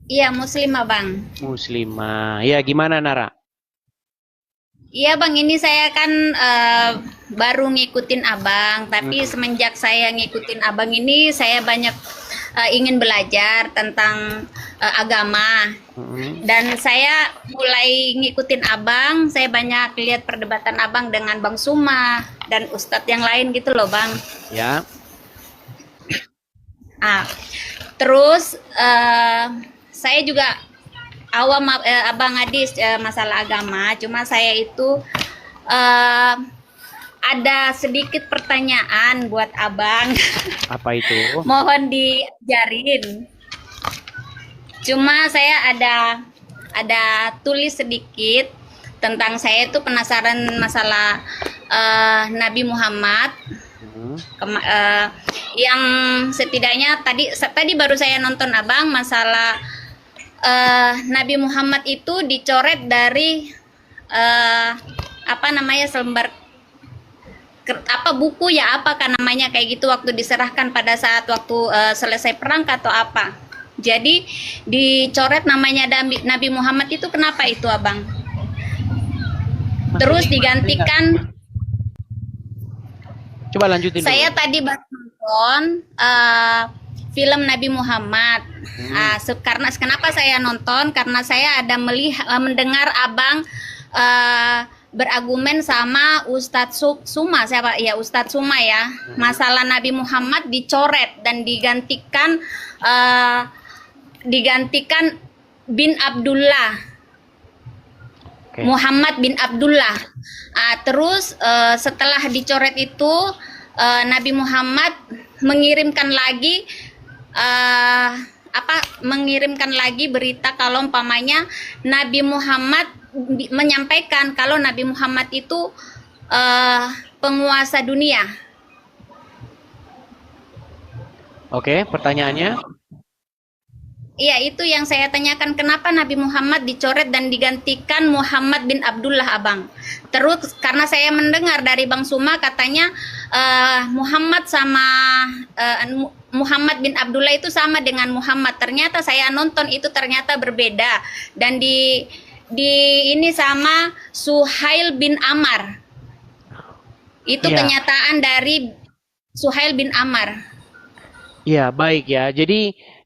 Iya, Muslim Abang. Muslimah. Ya, gimana Nara? Iya Bang, ini saya kan baru ngikutin Abang, tapi Hmm. semenjak saya ngikutin Abang ini saya banyak ingin belajar tentang agama. Hmm. Dan saya mulai ngikutin Abang, saya banyak lihat perdebatan Abang dengan Bang Suma dan Ustadz yang lain gitu loh Bang. Ya. Ah, terus saya juga awam Abang Adis masalah agama, cuma saya itu eh, ada sedikit pertanyaan buat Abang. Apa itu? Mohon diajarin. Cuma saya ada tulis sedikit tentang saya itu penasaran masalah Nabi Muhammad. Hmm. Yang setidaknya tadi baru saya nonton Abang masalah Nabi Muhammad itu dicoret dari apa namanya selembar apa buku ya apa kan namanya kayak gitu waktu diserahkan pada saat waktu selesai perang atau apa. Jadi dicoret namanya Nabi Muhammad itu kenapa itu Abang? Maksudnya Terus gimana? Dengar. digantikan. Coba lanjutin dulu. Saya tadi baru nonton film Nabi Muhammad. Hmm. Karena kenapa saya nonton? Karena saya ada mendengar Abang berargumen sama Ustadz Suma, siapa ya Ustadz Suma ya, Hmm. masalah Nabi Muhammad dicoret dan digantikan bin Abdullah, Oke. Muhammad bin Abdullah. Terus setelah dicoret itu Nabi Muhammad mengirimkan lagi mengirimkan lagi berita kalau umpamanya Nabi Muhammad menyampaikan kalau Nabi Muhammad itu uh, penguasa dunia. Oke, pertanyaannya? Iya, itu yang saya tanyakan kenapa Nabi Muhammad dicoret dan digantikan Muhammad bin Abdullah, Abang. Terus karena saya mendengar dari Bang Suma katanya Muhammad sama Muhammad bin Abdullah itu sama dengan Muhammad. Ternyata saya nonton itu ternyata berbeda dan di ini sama Suhail bin Amar. Itu Iya. kenyataan dari Suhail bin Amar. Iya, baik ya.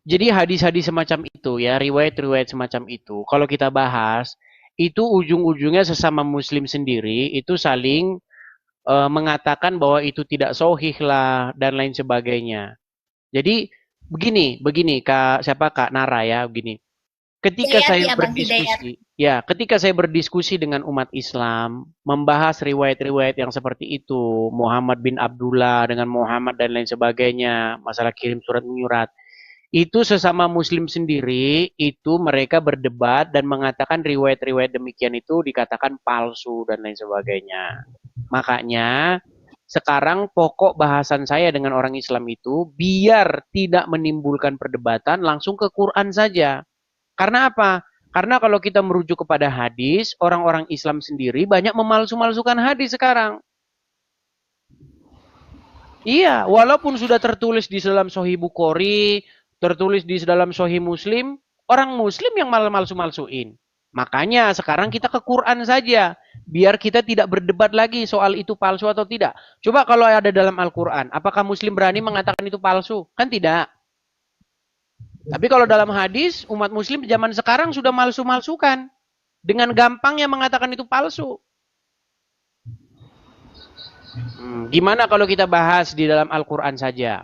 Jadi hadis-hadis semacam itu ya, riwayat-riwayat semacam itu, kalau kita bahas, itu ujung-ujungnya sesama muslim sendiri itu saling mengatakan bahwa itu tidak sahih lah dan lain sebagainya. Jadi begini, begini Kak, siapa Kak Nara ya, begini. Ketika Hidayat saya ya Bang Hidayat. berdiskusi, ya, ketika saya berdiskusi dengan umat Islam, membahas riwayat-riwayat yang seperti itu, Muhammad bin Abdullah dengan Muhammad dan lain sebagainya, masalah kirim surat menyurat, itu sesama Muslim sendiri, itu mereka berdebat dan mengatakan riwayat-riwayat demikian itu dikatakan palsu dan lain sebagainya. Makanya sekarang pokok bahasan saya dengan orang Islam itu biar tidak menimbulkan perdebatan langsung ke Quran saja. Karena apa? Karena kalau kita merujuk kepada hadis, orang-orang Islam sendiri banyak memalsu-malsukan hadis sekarang. Iya, walaupun sudah tertulis di dalam Sahih Bukhari, tertulis di dalam Sahih Muslim, orang Muslim yang malah malsu-malsuin. Makanya sekarang kita ke Quran saja, biar kita tidak berdebat lagi soal itu palsu atau tidak. Coba kalau ada dalam Al-Quran, apakah Muslim berani mengatakan itu palsu? Kan tidak. Tapi kalau dalam hadis, umat Muslim zaman sekarang sudah malsu-malsukan. Dengan gampangnya mengatakan itu palsu. Gimana kalau kita bahas di dalam Al-Quran saja?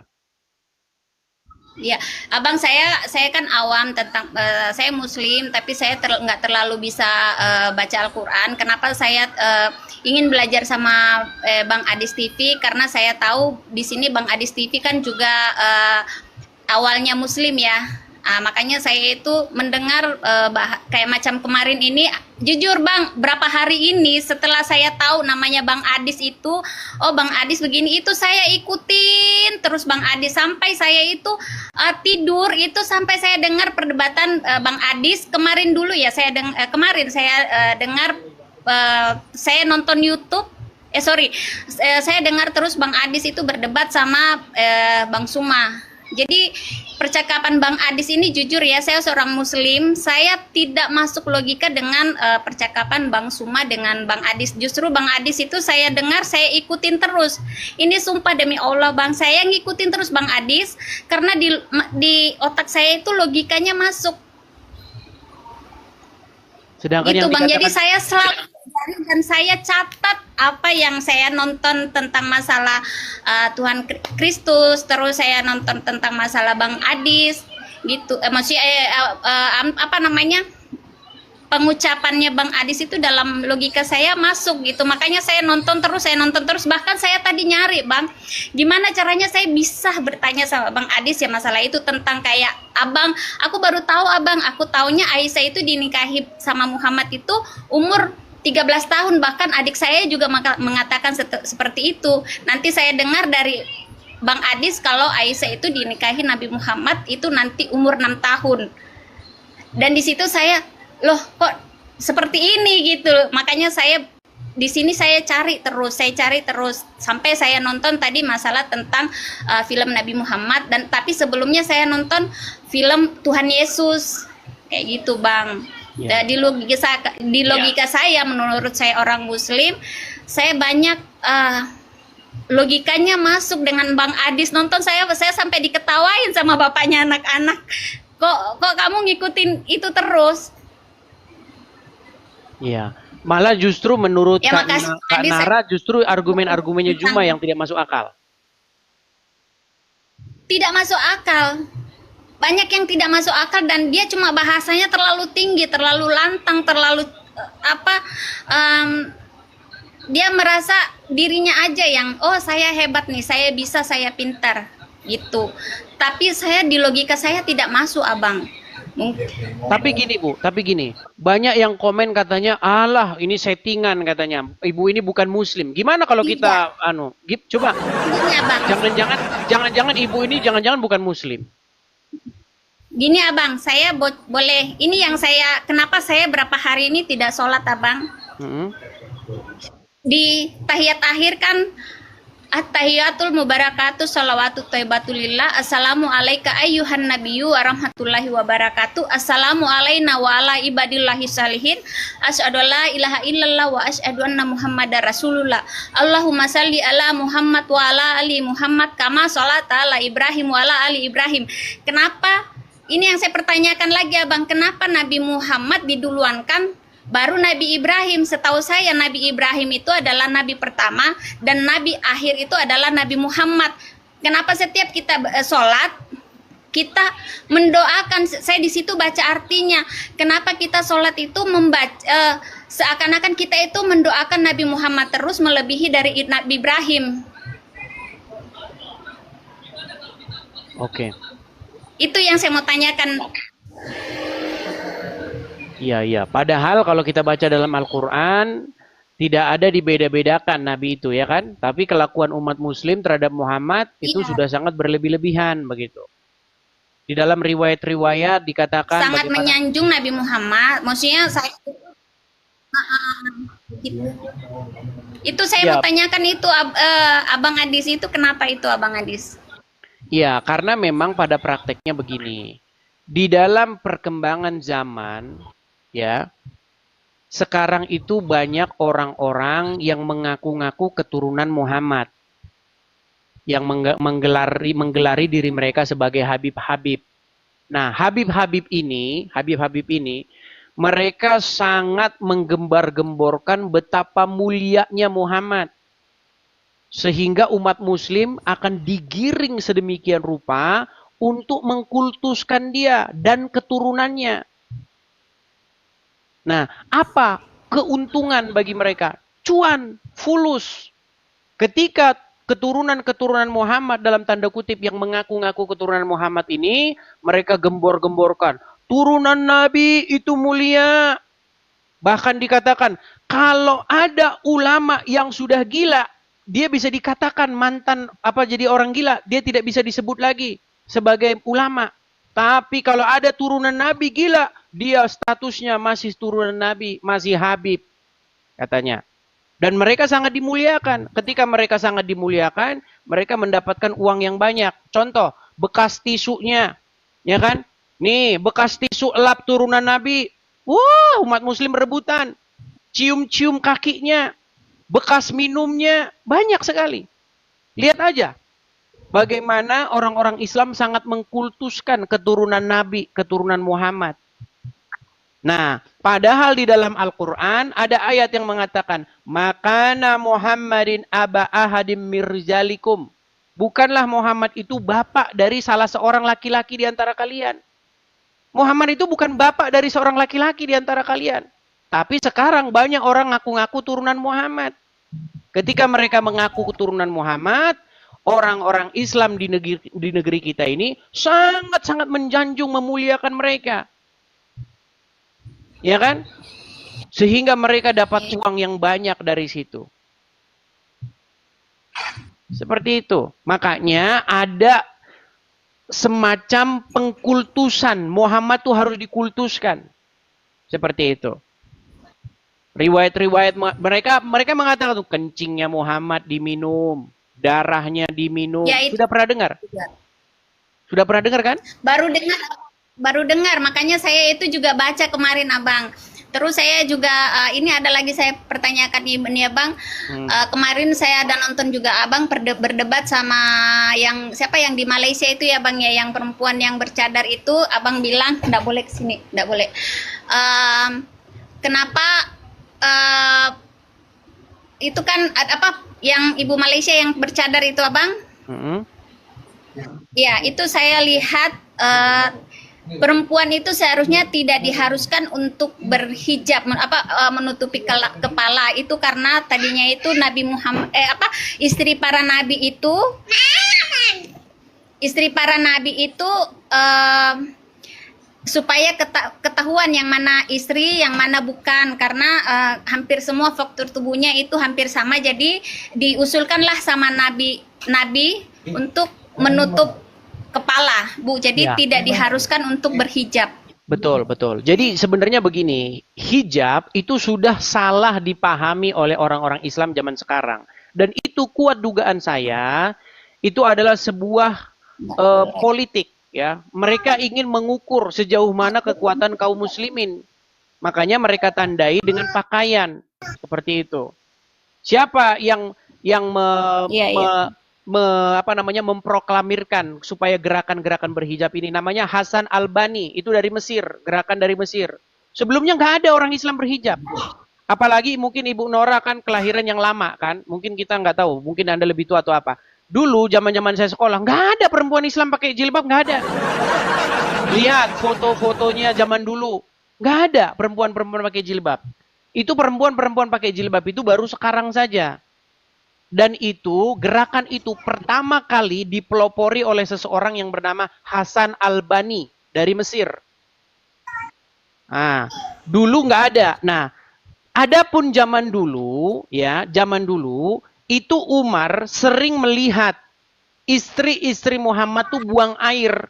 Ya, Abang saya kan awam tentang saya Muslim tapi saya nggak terlalu bisa baca Al-Qur'an. Kenapa saya ingin belajar sama Bang Adis TV karena saya tahu di sini Bang Adis TV kan juga awalnya Muslim ya. Makanya saya itu mendengar kayak macam kemarin ini, jujur Bang, berapa hari ini setelah saya tahu namanya Bang Adis itu, oh Bang Adis begini itu saya ikutin terus Bang Adis sampai saya itu tidur itu sampai saya dengar perdebatan Bang Adis kemarin dulu ya kemarin saya dengar saya nonton YouTube sorry saya dengar terus Bang Adis itu berdebat sama Bang Suma Jadi percakapan Bang Adis ini jujur ya, saya seorang muslim, saya tidak masuk logika dengan percakapan Bang Suma dengan Bang Adis. Justru Bang Adis itu saya dengar, saya ikutin terus. Ini sumpah demi Allah Bang, saya ngikutin terus Bang Adis karena di otak saya itu logikanya masuk. Sedangkan Gitu yang Bang, jadi dikatakan saya selalu pelajari dan saya catat apa yang saya nonton tentang masalah Tuhan Kristus, terus saya nonton tentang masalah Bang Adis, gitu. Maksudnya apa namanya, pengucapannya Bang Adis itu dalam logika saya masuk gitu. Makanya saya nonton terus, bahkan saya tadi nyari Bang, gimana caranya saya bisa bertanya sama Bang Adis ya masalah itu tentang kayak Abang, aku baru tahu Abang, aku taunya Aisyah itu dinikahi sama Muhammad itu umur 13 tahun, bahkan adik saya juga mengatakan seperti itu. Nanti saya dengar dari Bang Adis kalau Aisyah itu dinikahi Nabi Muhammad itu nanti umur 6 tahun. Dan di situ saya, loh kok seperti ini gitu. Makanya saya di sini saya cari terus sampai saya nonton tadi masalah tentang film Nabi Muhammad, dan tapi sebelumnya saya nonton film Tuhan Yesus kayak gitu Bang. Ya. Di logika saya, menurut saya orang Muslim, saya banyak logikanya masuk dengan Bang Adis. Nonton saya sampai diketawain sama bapaknya anak-anak. Kok kamu ngikutin itu terus? Iya. Malah justru menurut Ya, Kak makasih, Kak Adis. Nara justru argumen-argumennya Juma yang tidak masuk akal. Tidak masuk akal. Banyak yang tidak masuk akal dan dia cuma bahasanya terlalu tinggi, terlalu lantang, terlalu dia merasa dirinya aja yang saya hebat nih, saya bisa, saya pintar gitu. Tapi saya di logika saya tidak masuk Abang. Tapi gini, banyak yang komen katanya, alah ini settingan katanya, ibu ini bukan muslim. Gimana kalau kita coba, Gini Abang, jangan-jangan ibu ini jangan-jangan bukan muslim. gini Abang, saya boleh, ini yang saya, kenapa saya berapa hari ini tidak sholat Abang. Di tahiyat akhir kan, at-tahiyatul mubarakatuh salawatu thayyibatulillah, assalamu alaika ayyuhan nabiyyu wa rahmatullahi wa barakatuh, assalamu alaina wa ala ibadillahi salihin, asyhadu la ilaha illallah wa asyhadu anna muhammadar rasulullah, Allahumma salli ala Muhammad wa ala ali Muhammad kama sholata ala Ibrahim wa ala ali Ibrahim. Kenapa? Ini yang saya pertanyakan lagi Abang, kenapa Nabi Muhammad diduluankan baru Nabi Ibrahim? Setahu saya Nabi Ibrahim itu adalah Nabi pertama dan Nabi akhir itu adalah Nabi Muhammad. Kenapa setiap kita sholat kita mendoakan? Saya di situ baca artinya. Kenapa kita sholat itu membaca seakan-akan kita itu mendoakan Nabi Muhammad terus melebihi dari Nabi Ibrahim. Oke. Itu yang saya mau tanyakan. Iya. Padahal kalau kita baca dalam Al-Quran, tidak ada dibeda-bedakan Nabi itu ya kan. Tapi kelakuan umat muslim terhadap Muhammad itu sudah sangat berlebih-lebihan begitu. Di dalam riwayat-riwayat dikatakan Sangat menyanjung Nabi Muhammad. Maksudnya saya itu saya mau tanyakan itu Abang Adis itu kenapa itu Abang Adis? Ya, karena memang pada prakteknya begini. Di dalam perkembangan zaman, ya, sekarang itu banyak orang-orang yang mengaku-ngaku keturunan Muhammad. Yang menggelari diri mereka sebagai Habib-Habib. Nah, Habib-Habib ini, mereka sangat menggembar-gemborkan betapa mulianya Muhammad. Sehingga umat muslim akan digiring sedemikian rupa untuk mengkultuskan dia dan keturunannya. Nah, apa keuntungan bagi mereka? Cuan, fulus. Ketika keturunan-keturunan Muhammad dalam tanda kutip yang mengaku-ngaku keturunan Muhammad ini, mereka gembor-gemborkan. Turunan Nabi itu mulia. Bahkan dikatakan, kalau ada ulama yang sudah gila, dia bisa dikatakan mantan jadi orang gila, dia tidak bisa disebut lagi sebagai ulama. Tapi kalau ada turunan Nabi gila, dia statusnya masih turunan Nabi, masih Habib katanya. Dan mereka sangat dimuliakan. Ketika mereka sangat dimuliakan, mereka mendapatkan uang yang banyak. Contoh, bekas tisunya, ya kan? Nih, bekas tisu lap turunan Nabi. Wah, umat muslim rebutan. Cium-cium kakinya, bekas minumnya, banyak sekali. Lihat aja, bagaimana orang-orang Islam sangat mengkultuskan keturunan Nabi, keturunan Muhammad. Nah, padahal di dalam Al-Quran ada ayat yang mengatakan, Makana Muhammadin aba ahadim mirjalikum. Bukanlah Muhammad itu bapak dari salah seorang laki-laki di antara kalian. Muhammad itu bukan bapak dari seorang laki-laki di antara kalian. Tapi sekarang banyak orang ngaku-ngaku turunan Muhammad. Ketika mereka mengaku keturunan Muhammad, orang-orang Islam di negeri kita ini sangat-sangat menjanjung, memuliakan mereka. Ya kan? Sehingga mereka dapat uang yang banyak dari situ. Seperti itu. Makanya ada semacam pengkultusan. Muhammad tuh harus dikultuskan. Seperti itu. Riwayat-riwayat mereka mengatakan tuh kencingnya Muhammad diminum, darahnya diminum. Ya, itu. Sudah pernah dengar? Sudah pernah dengar kan? Baru dengar, makanya saya itu juga baca kemarin Abang. Terus saya juga ini ada lagi saya pertanyakan ini Abang. Kemarin saya ada nonton juga Abang berdebat sama yang siapa yang di Malaysia itu ya Bang ya, yang perempuan yang bercadar itu. Abang bilang enggak boleh ke sini, enggak boleh. Kenapa itu kan apa yang ibu Malaysia yang bercadar itu Abang? Ya, itu saya lihat perempuan itu seharusnya tidak diharuskan untuk berhijab, menutupi kepala itu karena tadinya itu Nabi Muhammad istri para nabi itu supaya ketahuan yang mana istri, yang mana bukan, karena hampir semua faktor tubuhnya itu hampir sama, jadi diusulkanlah sama nabi untuk menutup kepala, Bu. Jadi ya, tidak diharuskan untuk berhijab. Betul, betul. Jadi sebenarnya begini, hijab itu sudah salah dipahami oleh orang-orang Islam zaman sekarang. Dan itu kuat dugaan saya, itu adalah sebuah politik. Ya, mereka ingin mengukur sejauh mana kekuatan kaum muslimin. Makanya mereka tandai dengan pakaian seperti itu. Siapa yang memproklamirkan supaya gerakan-gerakan berhijab ini? Namanya Hasan Albani, itu dari Mesir, gerakan dari Mesir. Sebelumnya nggak ada orang Islam berhijab. Apalagi mungkin Ibu Nora kan kelahiran yang lama kan, mungkin kita nggak tahu, mungkin Anda lebih tua atau apa. Dulu zaman-zaman saya sekolah nggak ada perempuan Islam pakai jilbab, nggak ada. Lihat foto-fotonya zaman dulu, nggak ada perempuan-perempuan pakai jilbab. Itu perempuan-perempuan pakai jilbab itu baru sekarang saja. Dan itu, gerakan itu pertama kali dipelopori oleh seseorang yang bernama Hasan Albani dari Mesir. Nah, dulu nggak ada. Nah, adapun zaman dulu, itu Umar sering melihat istri-istri Muhammad tuh buang air,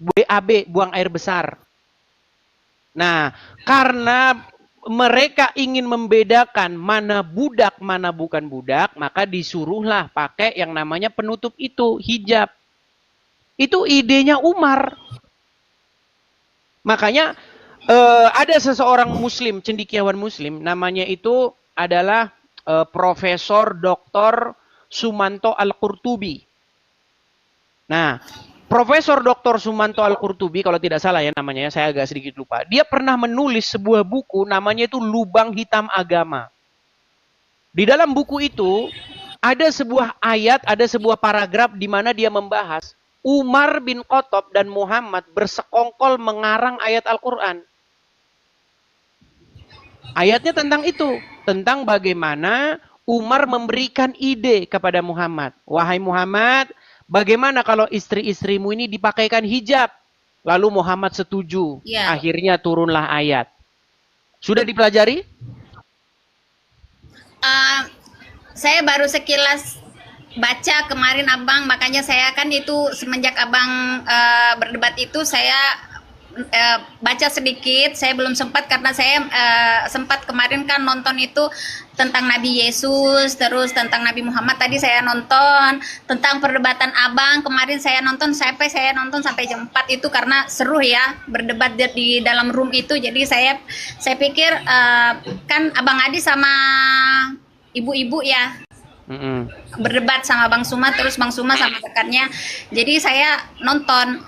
BAB, buang air besar. Nah, karena mereka ingin membedakan mana budak, mana bukan budak, maka disuruhlah pakai yang namanya penutup itu, hijab. Itu idenya Umar. Makanya ada seseorang muslim, cendekiawan muslim, namanya itu adalah Profesor Dr. Sumanto Al-Qurtubi. Nah, Profesor Dr. Sumanto Al-Qurtubi, kalau tidak salah ya namanya, saya agak sedikit lupa. Dia pernah menulis sebuah buku, namanya itu Lubang Hitam Agama. Di dalam buku itu, ada sebuah ayat, ada sebuah paragraf di mana dia membahas Umar bin Khattab dan Muhammad bersekongkol mengarang ayat Al-Quran. Ayatnya tentang itu, tentang bagaimana Umar memberikan ide kepada Muhammad. Wahai Muhammad, bagaimana kalau istri-istrimu ini dipakaikan hijab? Lalu Muhammad setuju. Ya. Akhirnya turunlah ayat. Sudah dipelajari? Saya baru sekilas baca kemarin Abang, makanya saya kan itu semenjak Abang berdebat itu saya baca sedikit. Saya belum sempat karena saya sempat kemarin kan nonton itu tentang Nabi Yesus, terus tentang Nabi Muhammad tadi saya nonton, tentang perdebatan Abang kemarin saya nonton sampai jam 4 itu karena seru ya berdebat di dalam room itu. Jadi saya pikir kan Abang Adi sama ibu-ibu ya berdebat sama Bang Suma, terus Bang Suma sama rekannya. Jadi saya nonton,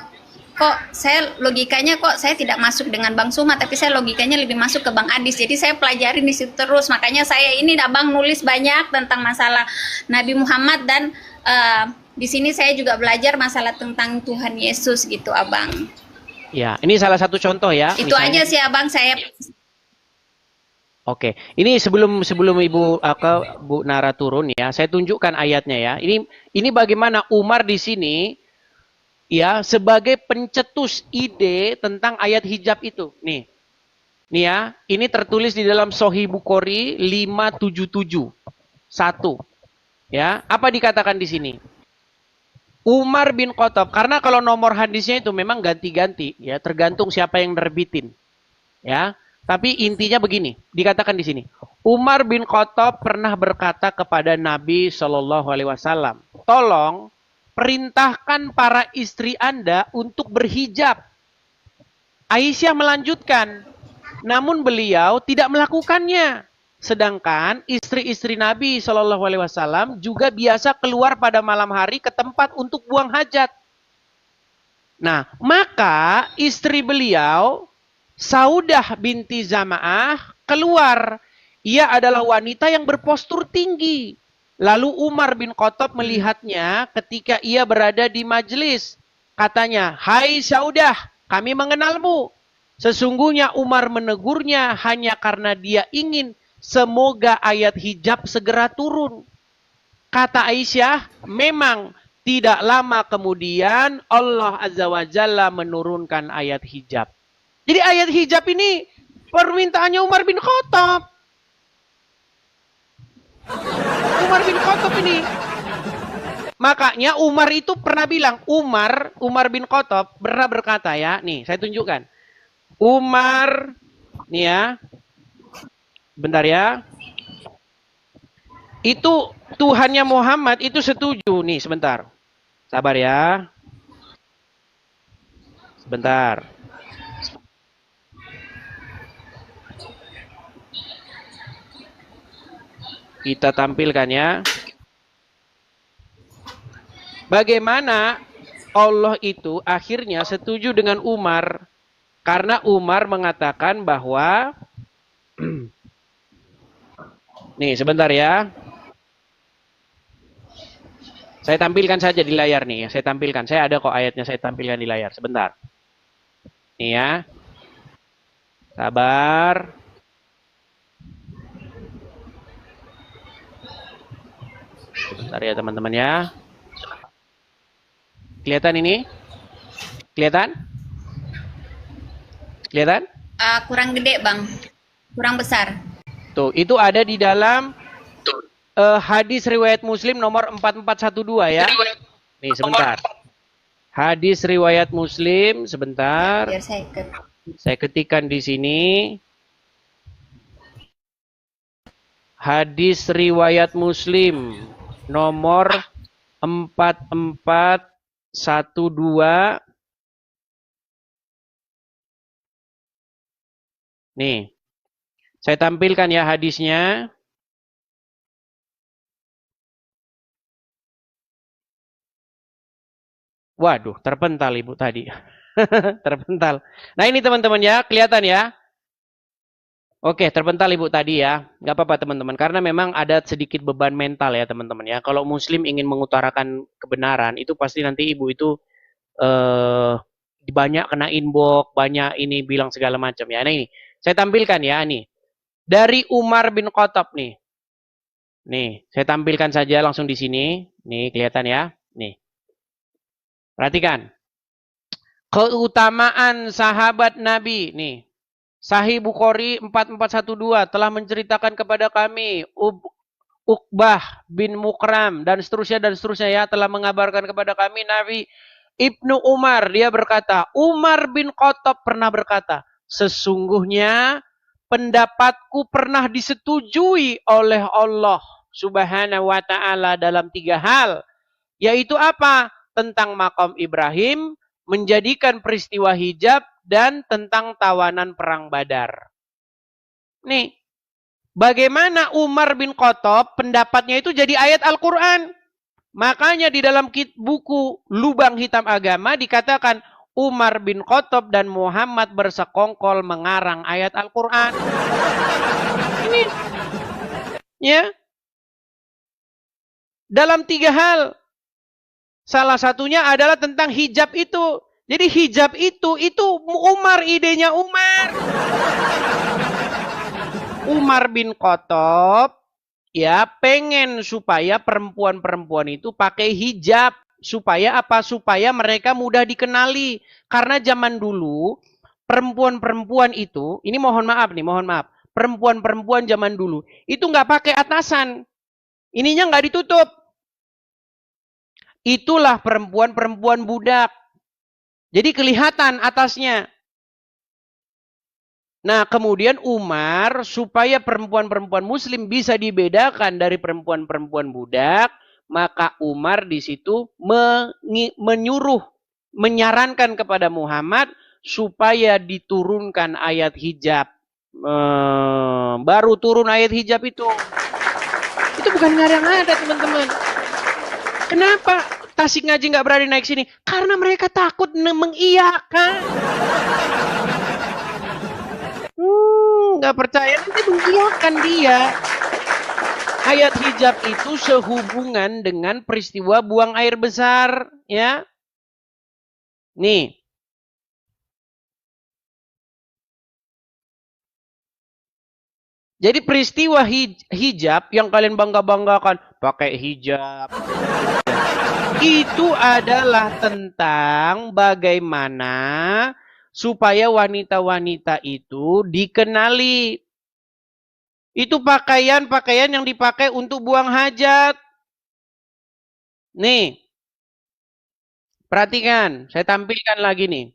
kok saya logikanya kok saya tidak masuk dengan Bang Suma, tapi saya logikanya lebih masuk ke Bang Adis. Jadi saya pelajari di situ terus. Makanya saya ini Abang nulis banyak tentang masalah Nabi Muhammad, dan di sini saya juga belajar masalah tentang Tuhan Yesus gitu, Abang. Ya, ini salah satu contoh ya. Itu misalnya. aja sih Abang saya. Oke, ini sebelum Ibu Bu Nara turun ya, saya tunjukkan ayatnya ya. Ini bagaimana Umar di sini ya sebagai pencetus ide tentang ayat hijab itu. Nih ya, ini tertulis di dalam Sahih Bukhari 577. 1. Ya, apa dikatakan di sini? Umar bin Khattab, karena kalau nomor hadisnya itu memang ganti-ganti ya, tergantung siapa yang nerbitin. Ya. Tapi intinya begini, dikatakan di sini. Umar bin Khattab pernah berkata kepada Nabi Shallallahu alaihi wasallam, "Tolong perintahkan para istri Anda untuk berhijab." Aisyah melanjutkan, namun beliau tidak melakukannya. Sedangkan istri-istri Nabi Shallallahu alaihi wasallam juga biasa keluar pada malam hari ke tempat untuk buang hajat. Nah, maka istri beliau, Saudah binti Zama'ah, keluar. Ia adalah wanita yang berpostur tinggi. Lalu Umar bin Khattab melihatnya ketika ia berada di majelis. Katanya, "Hai Saudah, kami mengenalmu." Sesungguhnya Umar menegurnya hanya karena dia ingin semoga ayat hijab segera turun. Kata Aisyah, memang tidak lama kemudian Allah Azza wa Jalla menurunkan ayat hijab. Jadi ayat hijab ini permintaannya Umar bin Khattab. Umar bin Khattab ini. Makanya Umar itu pernah bilang, Umar bin Khattab pernah berkata ya, nih saya tunjukkan. Umar, nih ya, bentar ya. Itu Tuhannya Muhammad itu setuju, nih sebentar. Sabar ya. Sebentar. Kita tampilkan ya. Bagaimana Allah itu akhirnya setuju dengan Umar. Karena Umar mengatakan bahwa nih sebentar ya. Saya tampilkan saja di layar nih. Saya tampilkan. Saya ada kok ayatnya, saya tampilkan di layar. Sebentar. Nih ya. Sabar. Sebentar ya teman-teman ya. Kelihatan ini? Kelihatan? Kelihatan? Kurang gede Bang, kurang besar. Tuh, itu ada di dalam hadis riwayat Muslim nomor 4412 ya. Nih sebentar. Hadis riwayat Muslim sebentar. Biar saya ketikkan di sini. Hadis riwayat Muslim nomor 4412. Nih. Saya tampilkan ya hadisnya. Waduh, terpental Ibu tadi. Terpental. Nah ini teman-teman ya, kelihatan ya. Oke, terpental Ibu tadi ya. Nggak apa-apa teman-teman, karena memang ada sedikit beban mental ya teman-teman ya. Kalau Muslim ingin mengutarakan kebenaran, itu pasti nanti Ibu itu banyak kena inbox, banyak ini bilang segala macam ya. Nah ini, saya tampilkan ya nih. Dari Umar bin Khattab nih. Nih, saya tampilkan saja langsung di sini. Nih, kelihatan ya. Nih. Perhatikan. Keutamaan sahabat Nabi. Nih. Sahih Bukhari 4412 telah menceritakan kepada kami. Uqbah bin Mukram dan seterusnya ya. Telah mengabarkan kepada kami Nabi Ibnu Umar, dia berkata, Umar bin Khattab pernah berkata, sesungguhnya pendapatku pernah disetujui oleh Allah Subhanahu wa ta'ala dalam 3 hal. Yaitu apa? Tentang makam Ibrahim, menjadikan peristiwa hijab, dan tentang tawanan perang Badar. Nih, bagaimana Umar bin Khattab pendapatnya itu jadi ayat Al-Quran. Makanya di dalam buku Lubang Hitam Agama dikatakan Umar bin Khattab dan Muhammad bersekongkol mengarang ayat Al-Quran. Ini, ya, dalam 3 hal. Salah satunya adalah tentang hijab itu. Jadi hijab itu Umar, idenya Umar. Umar bin Khattab ya pengen supaya perempuan-perempuan itu pakai hijab. Supaya apa? Supaya mereka mudah dikenali. Karena zaman dulu perempuan-perempuan itu, ini mohon maaf. Perempuan-perempuan zaman dulu itu nggak pakai atasan. Ininya nggak ditutup. Itulah perempuan-perempuan budak. Jadi kelihatan atasnya. Nah, kemudian Umar supaya perempuan-perempuan muslim bisa dibedakan dari perempuan-perempuan budak, maka Umar di situ menyarankan kepada Muhammad supaya diturunkan ayat hijab. Baru turun ayat hijab itu. Itu bukan ngarang-ada, teman-teman. Kenapa Tasik Ngaji nggak berani naik sini? Karena mereka takut mengiyakan. Nggak percaya, nanti mengiyakan dia. Ayat hijab itu sehubungan dengan peristiwa buang air besar, ya. Nih. Jadi peristiwa hijab yang kalian bangga-banggakan, pakai hijab. Itu adalah tentang bagaimana supaya wanita-wanita itu dikenali. Itu pakaian-pakaian yang dipakai untuk buang hajat. Nih. Perhatikan, saya tampilkan lagi nih.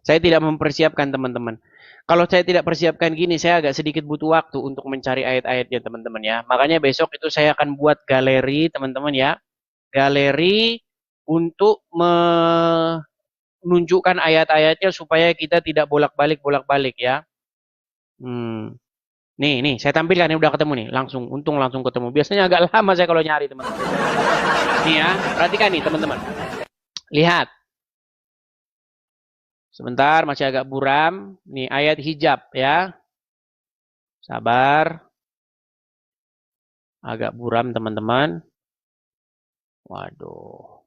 Saya tidak mempersiapkan teman-teman. Kalau saya tidak persiapkan gini, saya agak sedikit butuh waktu untuk mencari ayat-ayatnya teman-teman ya. Makanya besok itu saya akan buat galeri teman-teman ya. Galeri untuk menunjukkan ayat-ayatnya supaya kita tidak bolak-balik ya. Nih, saya tampilkan ini udah ketemu nih, untung langsung ketemu. Biasanya agak lama saya kalau nyari teman-teman. Nih ya, perhatikan nih teman-teman. Lihat. Sebentar, masih agak buram. Nih ayat hijab ya. Sabar. Agak buram teman-teman. Waduh.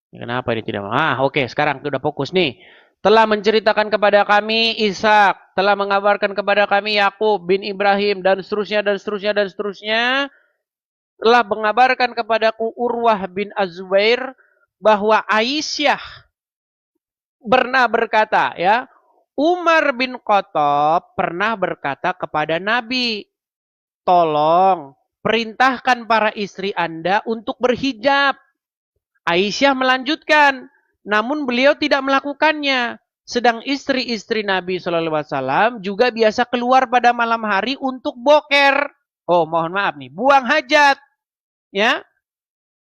Kenapa ini tidak? Oke. Sekarang sudah fokus nih. Telah menceritakan kepada kami Ishak. Telah mengabarkan kepada kami Yakub bin Ibrahim. Dan seterusnya. Telah mengabarkan kepadaku Urwah bin Azubair. Bahwa Aisyah pernah berkata ya, Umar bin Khattab pernah berkata kepada Nabi, tolong perintahkan para istri Anda untuk berhijab. Aisyah melanjutkan, namun beliau tidak melakukannya. Sedang istri-istri Nabi SAW juga biasa keluar pada malam hari untuk boker. Oh, mohon maaf nih, buang hajat. Ya,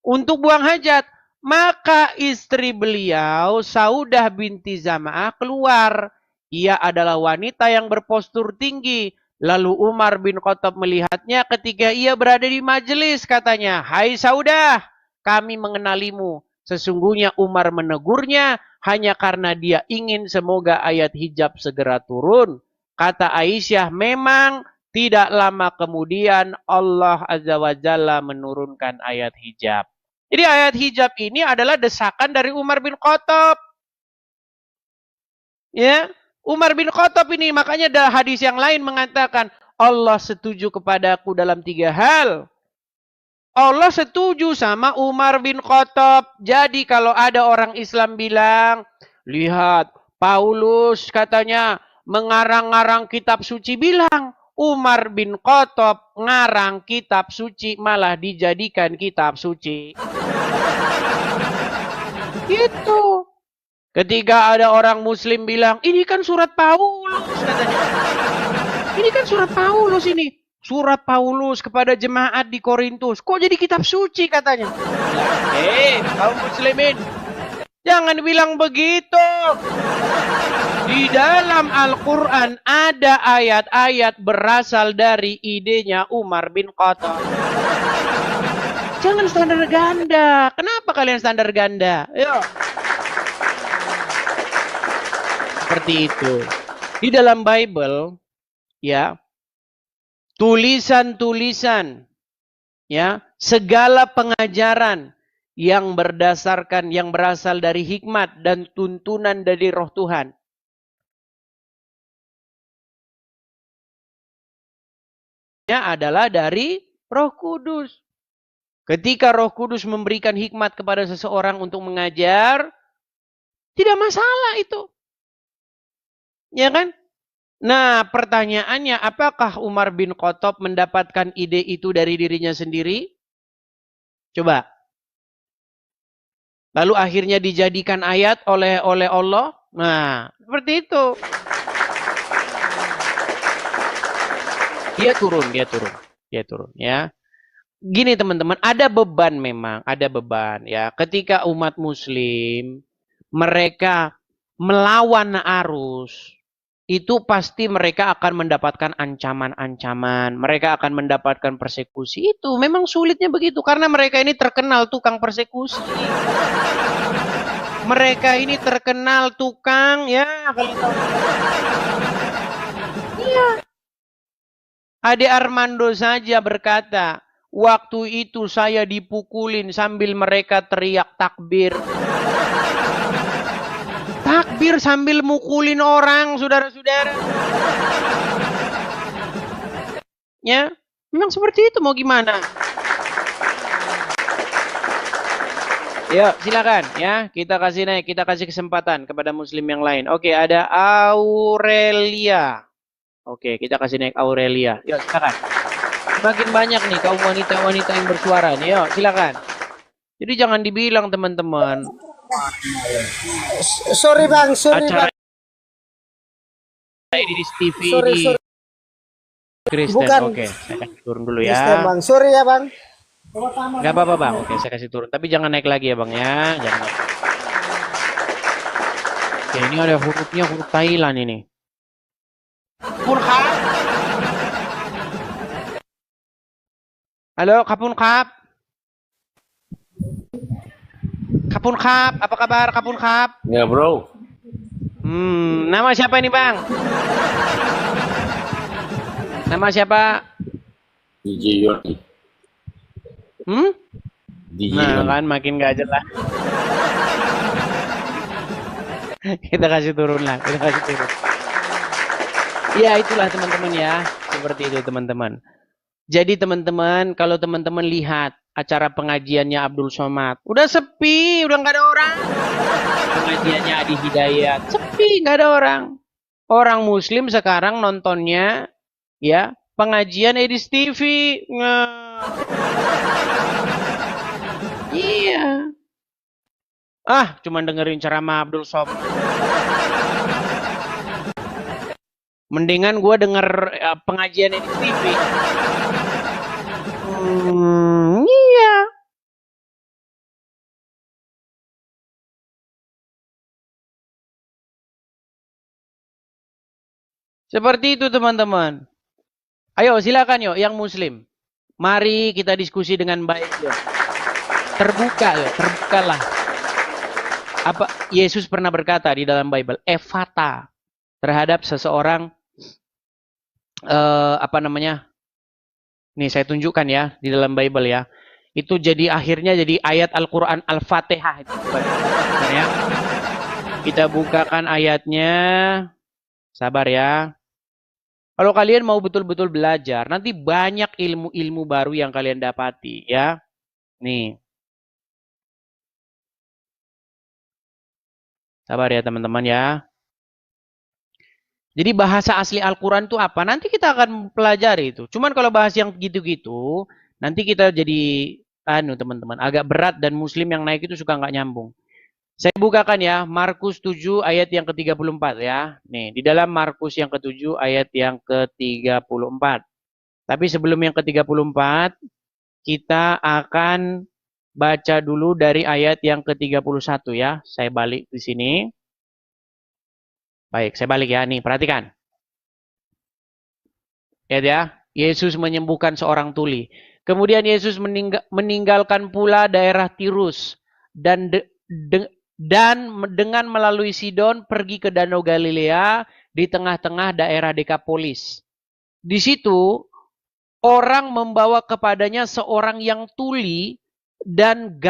untuk buang hajat. Maka istri beliau, Saudah binti Zam'ah keluar. Ia adalah wanita yang berpostur tinggi. Lalu Umar bin Khattab melihatnya ketika ia berada di majelis. Katanya, hai Saudah, kami mengenalimu. Sesungguhnya Umar menegurnya hanya karena dia ingin semoga ayat hijab segera turun. Kata Aisyah, memang tidak lama kemudian Allah Azza wa Jalla menurunkan ayat hijab. Jadi ayat hijab ini adalah desakan dari Umar bin Khattab. Ya, Umar bin Khattab ini makanya ada hadis yang lain mengatakan Allah setuju kepadaku dalam 3 hal. Allah setuju sama Umar bin Khattab. Jadi kalau ada orang Islam bilang, lihat Paulus katanya mengarang-arang kitab suci, bilang Umar bin Khattab ngarang kitab suci malah dijadikan kitab suci. Gitu. Ketika ada orang muslim bilang, ini kan surat Paulus katanya. Ini kan surat Paulus ini. Surat Paulus kepada jemaat di Korintus. Kok jadi kitab suci katanya? Kaum muslimin, jangan bilang begitu. Di dalam Al-Quran ada ayat-ayat berasal dari idenya Umar bin Khattab. Jangan standar ganda. Kenapa kalian standar ganda? Yo. Seperti itu. Di dalam Bible, ya, tulisan-tulisan, ya, segala pengajaran yang berasal dari hikmat dan tuntunan dari Roh Tuhan. Adalah dari Roh Kudus. Ketika Roh Kudus memberikan hikmat kepada seseorang untuk mengajar, tidak masalah itu. Ya kan? Nah, pertanyaannya, apakah Umar bin Khattab mendapatkan ide itu dari dirinya sendiri? Coba. Lalu akhirnya dijadikan ayat oleh Allah? Nah, seperti itu. Dia turun ya. Gini teman-teman, ada beban memang, ada beban ya. Ketika umat muslim mereka melawan arus, itu pasti mereka akan mendapatkan ancaman-ancaman. Mereka akan mendapatkan persekusi. Itu memang sulitnya begitu. Karena mereka ini terkenal tukang persekusi. Mereka ini terkenal tukang, ya. Kalian tahu. Iya. Ade Armando saja berkata, waktu itu saya dipukulin sambil mereka teriak takbir. Takbir sambil mukulin orang, saudara-saudara. Ya, memang seperti itu, mau gimana? Ya, silakan ya, kita kasih kesempatan kepada muslim yang lain. Oke, ada Aurelia. Oke, kita kasih naik Aurelia. Yuk, silakan. Semakin banyak nih kaum wanita-wanita yang bersuara nih. Yuk, silakan. Jadi jangan dibilang teman-teman. Sorry bang. Acara ini di TV sorry. Kristen. Bukan. Oke, saya kasih turun dulu ya. Kristen, bang. Sorry ya bang. Gak apa-apa bang. Oke, saya kasih turun. Tapi jangan naik lagi ya bang ya. Jangan naik. Oke, ini ada hurufnya, huruf Thailand ini. Kapun. Halo, Kapun Kap. Kapun Kap, apa kabar Kapun Kap? Ya bro. Nama siapa ini bang? Nama siapa? DJ Yoni. DJ Nah Yoni. kan makin gak jelas. Kita kasih turun lah, kita kasih turun. Ya itulah teman-teman ya, seperti itu teman-teman. Jadi teman-teman, kalau teman-teman lihat acara pengajiannya Abdul Somad, udah sepi, udah nggak ada orang. Pengajiannya Adi Hidayat, sepi, nggak ada orang. Orang Muslim sekarang nontonnya, ya, pengajian Edis TV. Iya. Cuman dengerin ceramah Abdul Somad. Mendingan gue denger pengajian Edis TV. Iya. Seperti itu teman-teman. Ayo silakan yuk yang muslim. Mari kita diskusi dengan baik yuk. Terbukalah. Apa Yesus pernah berkata di dalam Bible, Evata terhadap seseorang Nih saya tunjukkan ya di dalam Bible ya. Itu jadi akhirnya jadi ayat Al-Qur'an Al-Fatihah itu. Ya. Kita bukakan ayatnya. Sabar ya. Kalau kalian mau betul-betul belajar, nanti banyak ilmu-ilmu baru yang kalian dapati ya. Nih. Sabar ya teman-teman ya. Jadi bahasa asli Al-Quran itu apa? Nanti kita akan pelajari itu. Cuman kalau bahas yang gitu-gitu, nanti kita jadi, teman-teman, agak berat dan muslim yang naik itu suka nggak nyambung. Saya bukakan ya, Markus 7 ayat yang ke-34 ya. Nih, di dalam Markus yang ke-7 ayat yang ke-34. Tapi sebelum yang ke-34, kita akan baca dulu dari ayat yang ke-31 ya. Saya balik di sini. Baik, saya balik ya. Nih, perhatikan. Ya, Yesus menyembuhkan seorang tuli. Kemudian Yesus meninggalkan pula daerah Tirus dan dengan melalui Sidon pergi ke Danau Galilea di tengah-tengah daerah Dekapolis. Di situ orang membawa kepadanya seorang yang tuli dan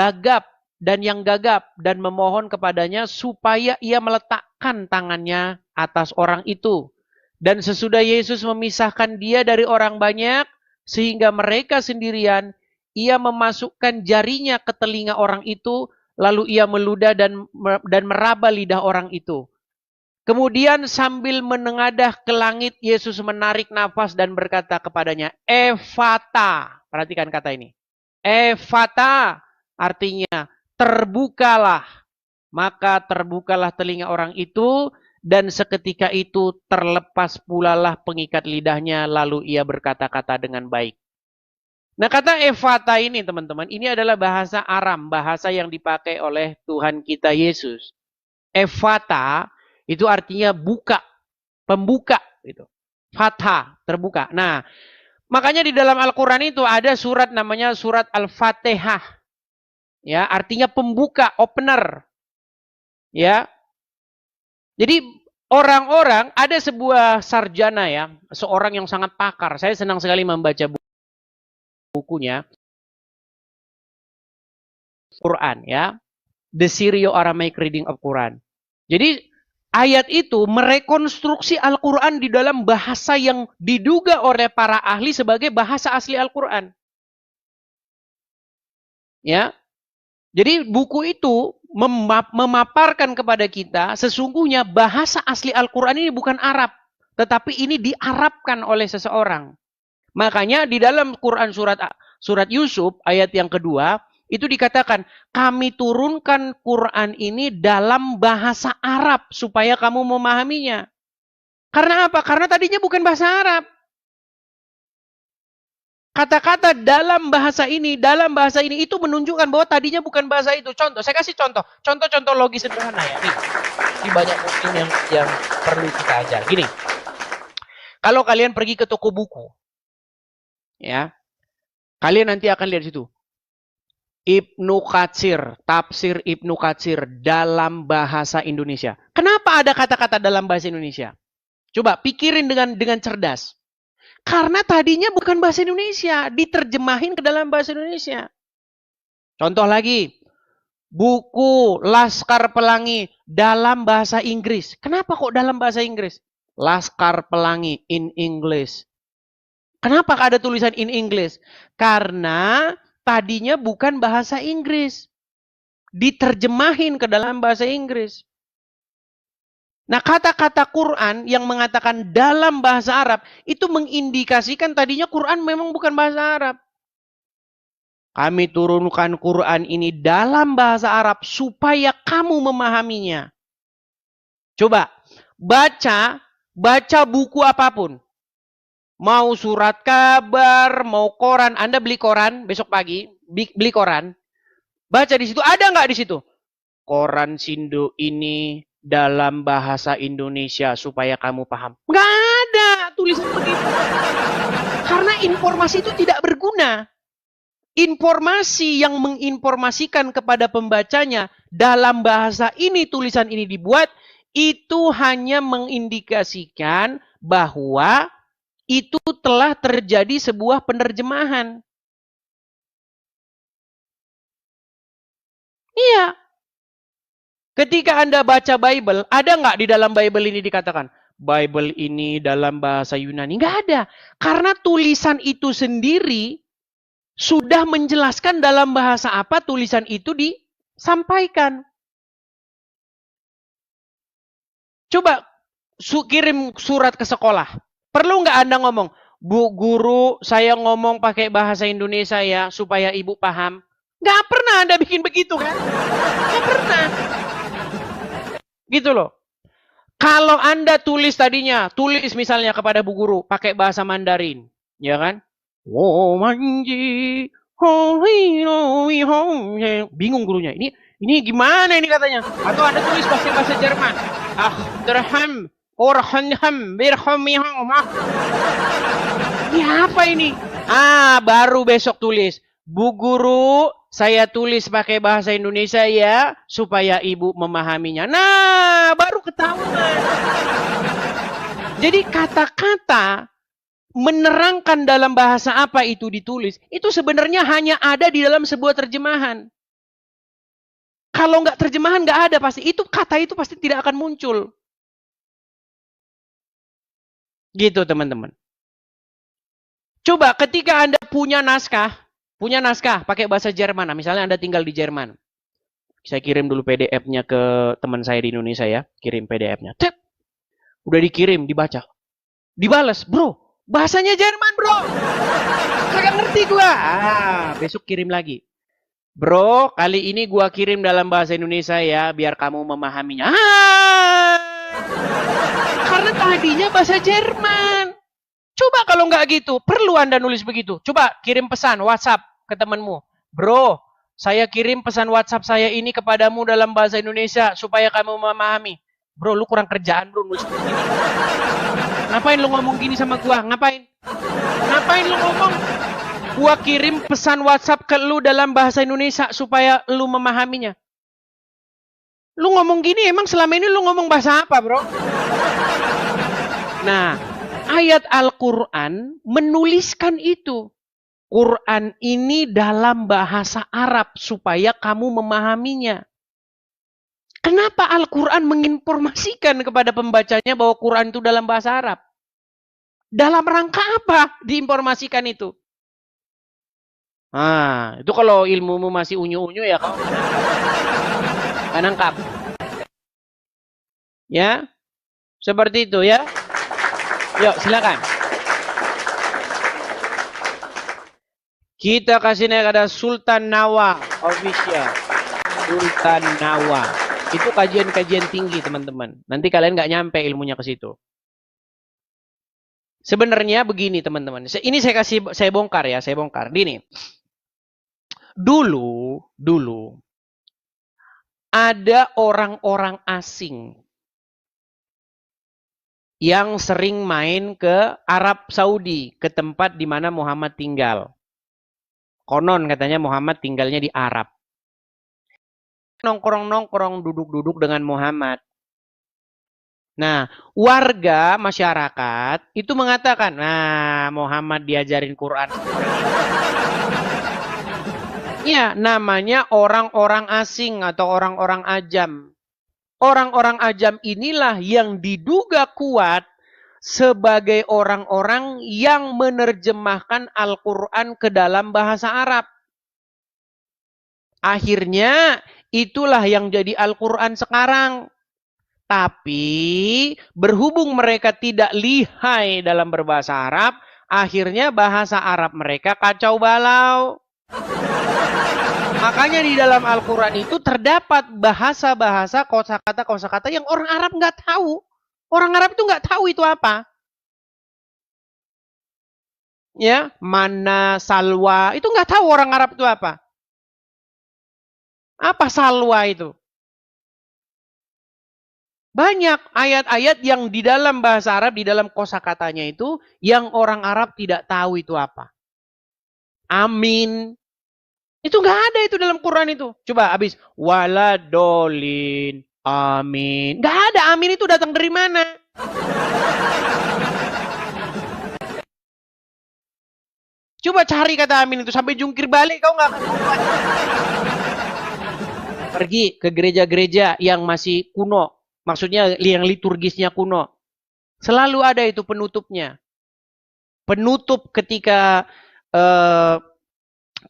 yang gagap dan memohon kepadanya supaya ia meletakkan tangannya atas orang itu. Dan sesudah Yesus memisahkan dia dari orang banyak sehingga mereka sendirian, ia memasukkan jarinya ke telinga orang itu, lalu ia meludah dan meraba lidah orang itu. Kemudian sambil menengadah ke langit, Yesus menarik nafas dan berkata kepadanya, Efata. Perhatikan kata ini. Efata artinya terbukalah. Maka terbukalah telinga orang itu, dan seketika itu terlepas pulalah pengikat lidahnya, lalu ia berkata-kata dengan baik. Nah, kata Efata ini teman-teman, ini adalah bahasa Aram, bahasa yang dipakai oleh Tuhan kita Yesus. Efata itu artinya buka, pembuka gitu. Fatha, terbuka. Nah, makanya di dalam Al-Qur'an itu ada surat namanya surat Al-Fatihah. Ya, artinya pembuka, opener. Ya. Jadi orang-orang, ada sebuah sarjana ya, seorang yang sangat pakar. Saya senang sekali membaca bukunya. Quran ya. The Syrio-Aramaic Reading of Quran. Jadi ayat itu merekonstruksi Al-Quran di dalam bahasa yang diduga oleh para ahli sebagai bahasa asli Al-Quran. Ya, jadi buku itu memaparkan kepada kita sesungguhnya bahasa asli Al-Quran ini bukan Arab, tetapi ini diarabkan oleh seseorang. Makanya di dalam Quran surat Yusuf ayat yang kedua, itu dikatakan, kami turunkan Quran ini dalam bahasa Arab supaya kamu memahaminya. Karena apa? Karena tadinya bukan bahasa Arab. Kata-kata dalam bahasa ini itu menunjukkan bahwa tadinya bukan bahasa itu. Contoh, saya kasih contoh. Contoh-contoh logis sederhana ya. Ini banyak mungkin yang perlu kita ajar. Gini, kalau kalian pergi ke toko buku, ya, kalian nanti akan lihat situ. Ibnu Katsir, tafsir Ibnu Katsir dalam bahasa Indonesia. Kenapa ada kata-kata dalam bahasa Indonesia? Coba pikirin dengan cerdas. Karena tadinya bukan bahasa Indonesia, diterjemahin ke dalam bahasa Indonesia. Contoh lagi, buku Laskar Pelangi dalam bahasa Inggris. Kenapa kok dalam bahasa Inggris? Laskar Pelangi in English. Kenapa ada tulisan in English? Karena tadinya bukan bahasa Inggris. Diterjemahin ke dalam bahasa Inggris. Nah, kata-kata Quran yang mengatakan dalam bahasa Arab, itu mengindikasikan tadinya Quran memang bukan bahasa Arab. Kami turunkan Quran ini dalam bahasa Arab supaya kamu memahaminya. Coba, baca buku apapun. Mau surat kabar, mau koran. Anda beli koran besok pagi, beli koran. Baca di situ, ada nggak di situ? Koran Sindo ini dalam bahasa Indonesia supaya kamu paham. Nggak ada tulisan begitu. Karena informasi itu tidak berguna. Informasi yang menginformasikan kepada pembacanya dalam bahasa ini, tulisan ini dibuat, itu hanya mengindikasikan bahwa itu telah terjadi sebuah penerjemahan. Iya. Ketika Anda baca Bible, ada nggak di dalam Bible ini dikatakan, Bible ini dalam bahasa Yunani? Nggak ada. Karena tulisan itu sendiri sudah menjelaskan dalam bahasa apa tulisan itu disampaikan. Coba, kirim surat ke sekolah. Perlu nggak Anda ngomong, Bu guru, saya ngomong pakai bahasa Indonesia ya, supaya ibu paham. Nggak pernah Anda bikin begitu kan? Nggak pernah. Gitu loh. Kalau Anda tulis tadinya, tulis misalnya kepada Bu Guru pakai bahasa Mandarin, ya kan? Oh manji, bingung gurunya. Ini gimana ini katanya? Atau Anda tulis bahasa Jerman. Derham, orhanham, birhamiham. Ini apa ini? Baru besok tulis. Bu Guru, saya tulis pakai bahasa Indonesia ya, supaya ibu memahaminya. Nah, baru ketahuan. Jadi kata-kata menerangkan dalam bahasa apa itu ditulis, itu sebenarnya hanya ada di dalam sebuah terjemahan. Kalau nggak terjemahan nggak ada pasti. Kata itu pasti tidak akan muncul. Gitu teman-teman. Coba ketika Anda punya naskah pakai bahasa Jerman. Nah, misalnya Anda tinggal di Jerman. Saya kirim dulu PDF-nya ke teman saya di Indonesia ya. Kirim PDF-nya. Udah dikirim, dibaca. Dibales, bro. Bahasanya Jerman, bro. Kagak ngerti gua. Besok kirim lagi. Bro, kali ini gua kirim dalam bahasa Indonesia ya, biar kamu memahaminya. Karena tadinya bahasa Jerman. Coba kalau nggak gitu, perlu Anda nulis begitu. Coba kirim pesan WhatsApp ke temanmu. Bro, saya kirim pesan WhatsApp saya ini kepadamu dalam bahasa Indonesia supaya kamu memahami. Bro, lu kurang kerjaan bro nulis begini. Ngapain lu ngomong gini sama gua? Ngapain lu ngomong? Gua kirim pesan WhatsApp ke lu dalam bahasa Indonesia supaya lu memahaminya. Lu ngomong gini emang selama ini lu ngomong bahasa apa, bro? Nah, ayat Al-Quran menuliskan itu. Quran ini dalam bahasa Arab supaya kamu memahaminya. Kenapa Al-Quran menginformasikan kepada pembacanya bahwa Quran itu dalam bahasa Arab? Dalam rangka apa diinformasikan itu? Itu kalau ilmumu masih unyu-unyu ya kau nggak nangkap. Ya, seperti itu ya. Yuk, silakan. Kita kasih naik ada Sultan Nawa official. Sultan Nawa. Itu kajian-kajian tinggi, teman-teman. Nanti kalian nggak nyampe ilmunya ke situ. Sebenarnya begini, teman-teman. Ini saya bongkar ya, saya bongkar. Gini. Dulu ada orang-orang asing yang sering main ke Arab Saudi, ke tempat di mana Muhammad tinggal. Konon katanya Muhammad tinggalnya di Arab. Nongkrong-nongkrong, duduk-duduk dengan Muhammad. Nah, warga masyarakat itu mengatakan, Muhammad diajarin Quran. Ya, namanya orang-orang asing atau orang-orang ajam. Orang-orang ajam inilah yang diduga kuat sebagai orang-orang yang menerjemahkan Al-Quran ke dalam bahasa Arab. Akhirnya itulah yang jadi Al-Quran sekarang. Tapi berhubung mereka tidak lihai dalam berbahasa Arab, akhirnya bahasa Arab mereka kacau balau. Makanya di dalam Al-Quran itu terdapat bahasa-bahasa, kosakata yang orang Arab nggak tahu. Orang Arab itu nggak tahu itu apa. Ya, mana salwa, itu nggak tahu orang Arab itu apa. Apa salwa itu? Banyak ayat-ayat yang di dalam bahasa Arab, di dalam kosakatanya itu, yang orang Arab tidak tahu itu apa. Amin. Itu nggak ada itu dalam Quran itu. Coba habis. Waladolin. Amin. Nggak ada. Amin itu datang dari mana? Coba cari kata amin itu. Sampai jungkir balik kau nggak akan buat. Pergi ke gereja-gereja yang masih kuno. Maksudnya yang liturgisnya kuno. Selalu ada itu penutupnya. Penutup ketika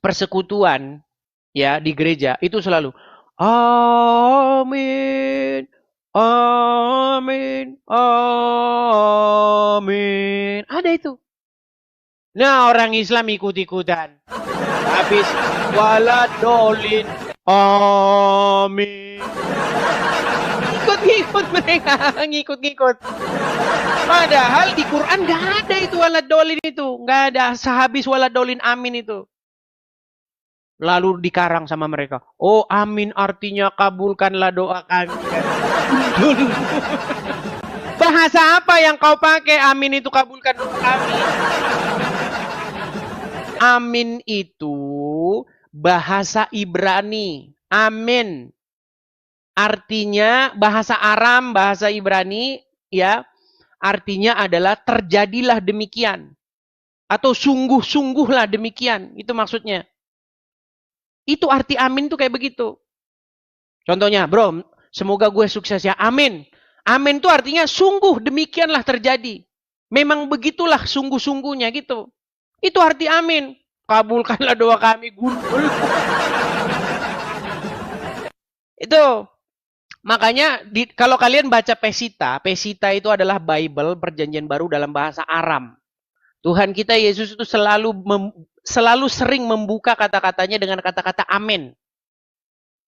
persekutuan ya di gereja itu selalu amin, Amin, amin. Ada itu. Nah, orang Islam ikut-ikutan. Habis waladolin, amin. Ikut-ikut mereka, ngikut-ngikut. Padahal di Quran nggak ada itu waladolin itu. Nggak ada sehabis waladolin amin itu. Lalu dikarang sama mereka. Oh, amin artinya kabulkanlah doa kami. Dulu. Bahasa apa yang kau pakai? Amin itu kabulkan doa kami. Amin itu bahasa Ibrani. Amin. Artinya bahasa Aram, bahasa Ibrani, ya. Artinya adalah terjadilah demikian. Atau sungguh-sungguhlah demikian. Itu maksudnya. Itu arti amin tuh kayak begitu. Contohnya, bro, semoga gue sukses ya. Amin. Amin tuh artinya sungguh demikianlah terjadi. Memang begitulah sungguh-sungguhnya gitu. Itu arti amin. Kabulkanlah doa kami, gundul. Itu. Makanya kalau kalian baca Pesita, Pesita itu adalah Bible perjanjian baru dalam bahasa Aram. Tuhan kita Yesus itu selalu sering membuka kata-katanya dengan kata-kata amin.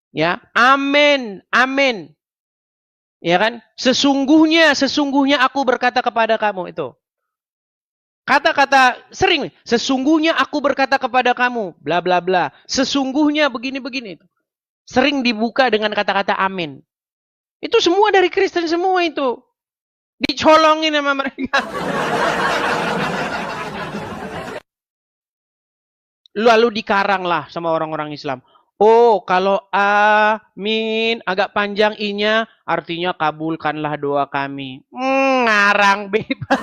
Ya, amin, amin. Ya kan? Sesungguhnya aku berkata kepada kamu itu. Kata-kata sering, sesungguhnya aku berkata kepada kamu, bla bla bla. Sesungguhnya begini-begini. Sering dibuka dengan kata-kata amin. Itu semua dari Kristen semua itu. Dicolongin sama mereka. Lalu dikaranglah sama orang-orang Islam. Oh, kalau amin agak panjang i-nya artinya kabulkanlah doa kami. Ngarang bebas.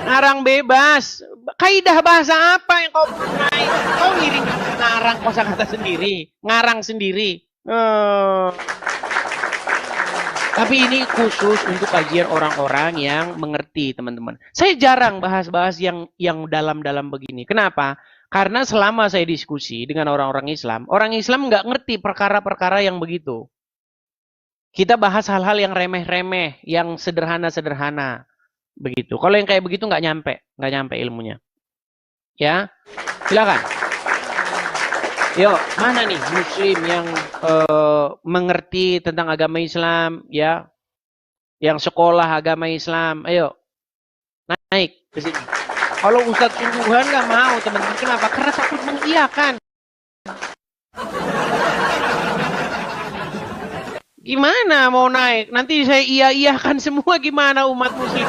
Ngarang bebas. Kaidah bahasa apa yang kau pakai? Kau ngiring ngarang kosakata sendiri, ngarang sendiri. Tapi ini khusus untuk kajian orang-orang yang mengerti, teman-teman. Saya jarang bahas-bahas yang dalam-dalam begini. Kenapa? Karena selama saya diskusi dengan orang Islam nggak ngerti perkara-perkara yang begitu. Kita bahas hal-hal yang remeh-remeh, yang sederhana-sederhana. Begitu. Kalau yang kayak begitu nggak nyampe ilmunya. Ya, silakan. Yuk, mana nih Muslim yang mengerti tentang agama Islam, ya, yang sekolah agama Islam, ayo naik ke sini. Kalau Ustadz sungguhan nggak mau, teman-teman. Kenapa? Karena takut mengiyakan. Gimana mau naik? Nanti saya iya-iyakan semua gimana umat Muslim?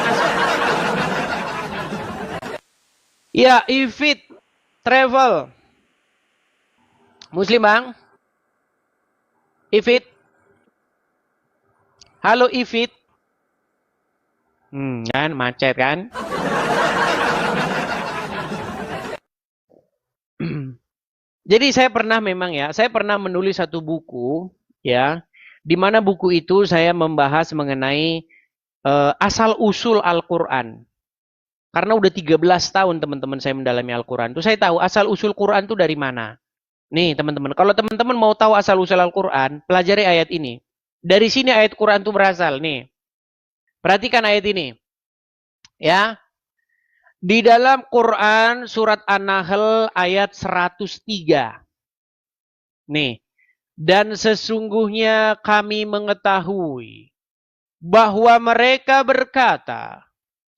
Ya, Ifit Travel. Muslim bang? Ifit? Halo Ifit? Kan macet kan? Jadi saya pernah menulis satu buku, ya, di mana buku itu saya membahas mengenai asal usul Al-Quran. Karena udah 13 tahun teman-teman saya mendalami Al-Quran. Itu saya tahu asal usul Quran itu dari mana. Nih teman-teman, kalau teman-teman mau tahu asal usul Al-Quran, pelajari ayat ini. Dari sini ayat Quran itu berasal. Nih, perhatikan ayat ini. Ya, di dalam Quran surat An-Nahl ayat 103. Nih, dan sesungguhnya kami mengetahui bahwa mereka berkata,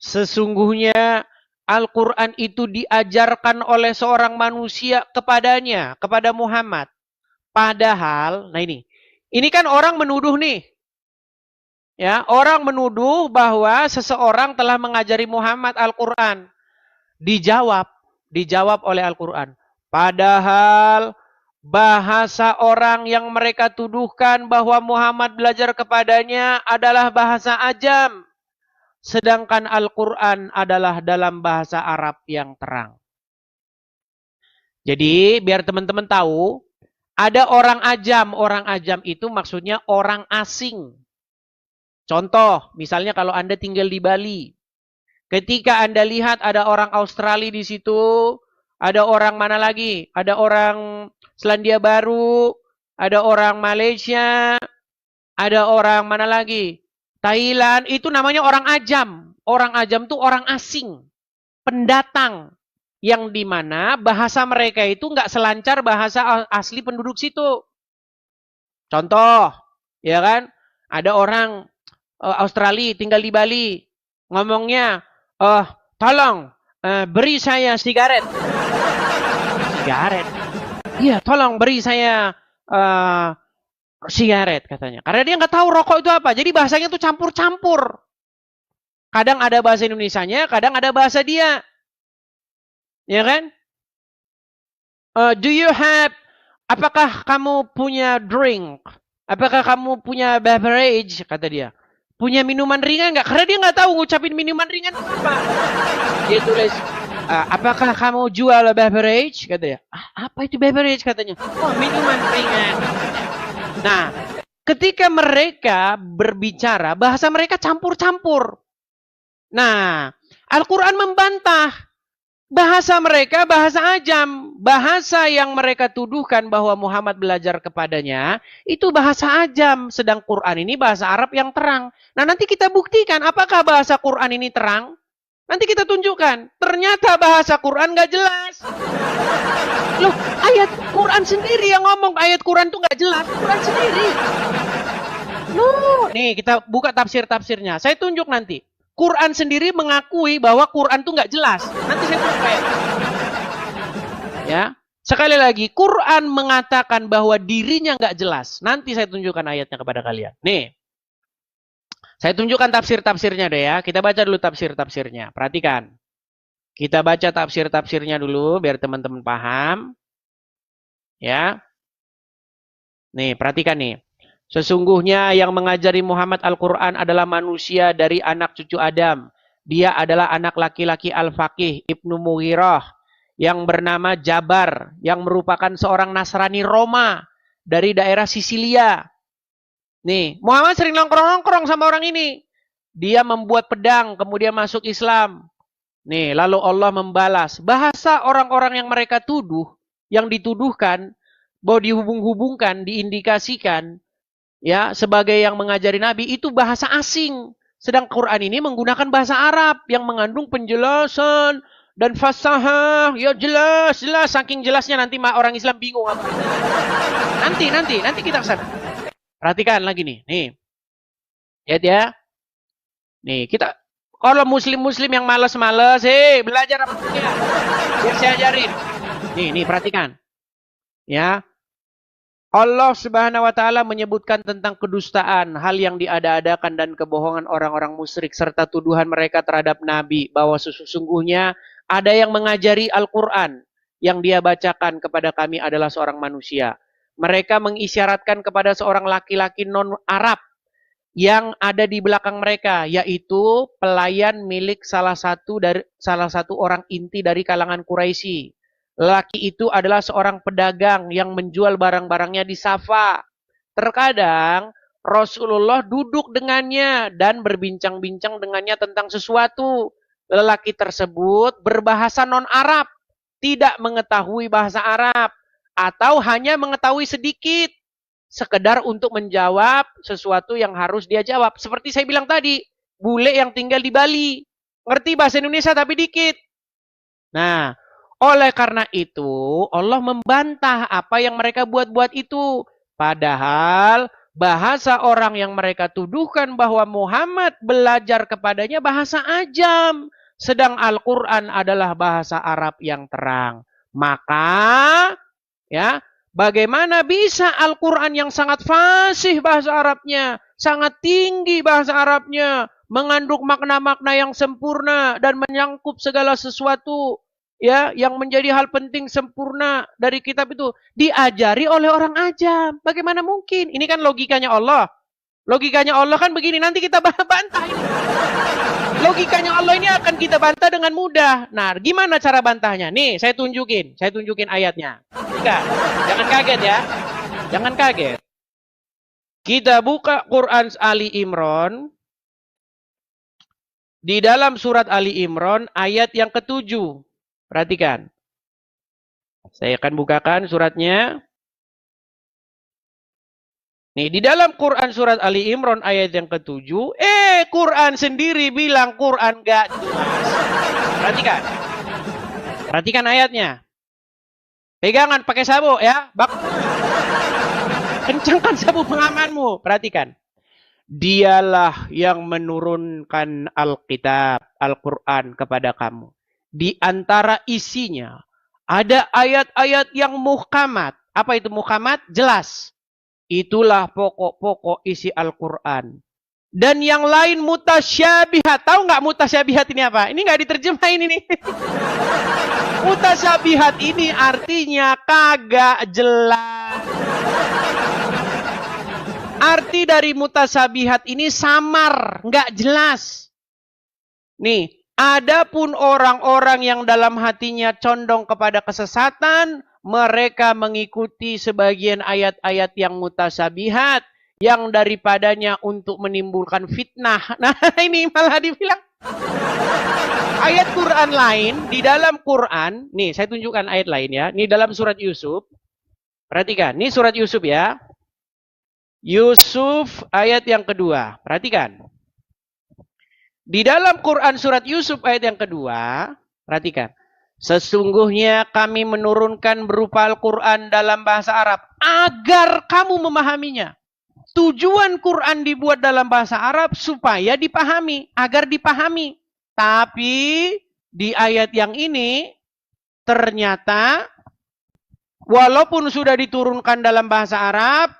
sesungguhnya Al-Quran itu diajarkan oleh seorang manusia kepadanya, kepada Muhammad. Padahal, nah ini kan orang menuduh nih. Ya, orang menuduh bahwa seseorang telah mengajari Muhammad Al-Quran. Dijawab oleh Al-Quran. Padahal bahasa orang yang mereka tuduhkan bahwa Muhammad belajar kepadanya adalah bahasa ajam. Sedangkan Al-Quran adalah dalam bahasa Arab yang terang. Jadi biar teman-teman tahu, ada orang ajam. Orang ajam itu maksudnya orang asing. Contoh, misalnya kalau Anda tinggal di Bali. Ketika Anda lihat ada orang Australia di situ, ada orang mana lagi? Ada orang Selandia Baru, ada orang Malaysia, Ada orang mana lagi? Thailand, itu namanya orang ajam. Orang ajam tuh orang asing, pendatang. Yang dimana bahasa mereka itu nggak selancar bahasa asli penduduk situ. Contoh, ya kan? Ada orang Australia tinggal di Bali, ngomongnya, tolong beri saya sigaret. Sigaret? Iya, tolong beri saya sigaret katanya. Karena dia nggak tahu rokok itu apa. Jadi bahasanya tuh campur-campur. Kadang ada bahasa Indonesianya, kadang ada bahasa dia. Ya kan? Do you have, apakah kamu punya drink? Apakah kamu punya beverage? Kata dia. Punya minuman ringan nggak? Karena dia nggak tahu ngucapin minuman ringan apa. Dia tulis, apakah kamu jual beverage? Kata dia. Apa itu beverage? Katanya. Oh, minuman ringan. Nah, ketika mereka berbicara, bahasa mereka campur-campur. Nah, Al-Quran membantah. Bahasa mereka bahasa ajam. Bahasa yang mereka tuduhkan bahwa Muhammad belajar kepadanya, itu bahasa ajam. Sedang Quran ini bahasa Arab yang terang. Nah, nanti kita buktikan apakah bahasa Quran ini terang. Nanti kita tunjukkan. Ternyata bahasa Quran nggak jelas. Loh, ayat Quran sendiri yang ngomong ayat Quran tuh nggak jelas. Quran sendiri. Loh, nih kita buka tafsir-tafsirnya. Saya tunjuk nanti. Quran sendiri mengakui bahwa Quran itu nggak jelas. Nanti saya tunjuk ayat. Ya, sekali lagi Quran mengatakan bahwa dirinya nggak jelas. Nanti saya tunjukkan ayatnya kepada kalian. Nih, saya tunjukkan tafsir-tafsirnya deh ya. Kita baca dulu tafsir-tafsirnya. Perhatikan. Kita baca tafsir-tafsirnya dulu biar teman-teman paham. Ya. Nih, perhatikan nih. Sesungguhnya yang mengajari Muhammad Al-Quran adalah manusia dari anak cucu Adam. Dia adalah anak laki-laki Al-Faqih Ibnu Mughirah yang bernama Jabar, yang merupakan seorang Nasrani Roma dari daerah Sisilia. Nih, Muhammad sering nongkrong-nongkrong sama orang ini. Dia membuat pedang, kemudian masuk Islam. Nih, lalu Allah membalas. Bahasa orang-orang yang mereka tuduh, yang dituduhkan, bahwa dihubung-hubungkan, diindikasikan, ya, sebagai yang mengajari Nabi, itu bahasa asing. Sedang Quran ini menggunakan bahasa Arab yang mengandung penjelasan dan fasahah. Ya jelas, saking jelasnya nanti orang Islam bingung apa. Nanti kita kesana. Perhatikan lagi nih. Lihat ya. Nih, kita kalau muslim-muslim yang malas-malas, belajar apa ya? Biar saya ajarin. Nih, perhatikan. Ya. Allah Subhanahu wa taala menyebutkan tentang kedustaan, hal yang diada-adakan dan kebohongan orang-orang musyrik serta tuduhan mereka terhadap nabi bahwa sesungguhnya ada yang mengajari Al-Qur'an yang dia bacakan kepada kami adalah seorang manusia. Mereka mengisyaratkan kepada seorang laki-laki non-Arab yang ada di belakang mereka, yaitu pelayan milik salah satu orang inti dari kalangan Quraisy. Lelaki itu adalah seorang pedagang yang menjual barang-barangnya di Safa. Terkadang Rasulullah duduk dengannya dan berbincang-bincang dengannya tentang sesuatu. Lelaki tersebut berbahasa non-Arab, tidak mengetahui bahasa Arab, atau hanya mengetahui sedikit, sekedar untuk menjawab sesuatu yang harus dia jawab. Seperti saya bilang tadi, bule yang tinggal di Bali, ngerti bahasa Indonesia tapi dikit. Nah, oleh karena itu, Allah membantah apa yang mereka buat-buat itu. Padahal bahasa orang yang mereka tuduhkan bahwa Muhammad belajar kepadanya bahasa ajam. Sedang Al-Quran adalah bahasa Arab yang terang. Maka, ya, bagaimana bisa Al-Quran yang sangat fasih bahasa Arabnya, sangat tinggi bahasa Arabnya, mengandung makna-makna yang sempurna dan menyangkup segala sesuatu, ya, yang menjadi hal penting sempurna dari kitab itu diajari oleh orang ajam. Bagaimana mungkin? Ini kan logikanya Allah. Logikanya Allah kan begini, nanti kita bantah ini. Logikanya Allah ini akan kita bantah dengan mudah. Nah, gimana cara bantahnya? Nih, saya tunjukin ayatnya. Jangan kaget ya. Jangan kaget. Kita buka Quran Ali Imran. Di dalam surat Ali Imran ayat yang ke-7. Perhatikan. Saya akan bukakan suratnya. Nih, di dalam Quran surat Ali Imran ayat yang ke-7, Quran sendiri bilang Quran gak jelas. Perhatikan. Perhatikan ayatnya. Pegangan pakai sabuk ya. Kencangkan sabuk pengamanmu. Perhatikan. Dialah yang menurunkan Alkitab, Al-Quran kepada kamu. Di antara isinya ada ayat-ayat yang muhkamat. Apa itu muhkamat? Jelas. Itulah pokok-pokok isi Al-Quran. Dan yang lain mutasyabihat. Tahu nggak mutasyabihat ini apa? Ini nggak diterjemahin ini. Mutasyabihat ini artinya kagak jelas. Arti dari mutasyabihat ini samar, nggak jelas. Nih, adapun orang-orang yang dalam hatinya condong kepada kesesatan, mereka mengikuti sebagian ayat-ayat yang mutasyabihat, yang daripadanya untuk menimbulkan fitnah. Nah, ini malah dibilang. Ayat Quran lain, di dalam Quran, nih saya tunjukkan ayat lain ya. Ini dalam surat Yusuf. Perhatikan, ini surat Yusuf ya. Yusuf ayat yang kedua. Perhatikan. Di dalam Quran surat Yusuf ayat yang kedua, perhatikan. Sesungguhnya kami menurunkan berupa Al-Quran dalam bahasa Arab agar kamu memahaminya. Tujuan Quran dibuat dalam bahasa Arab supaya dipahami, agar dipahami. Tapi di ayat yang ini ternyata walaupun sudah diturunkan dalam bahasa Arab,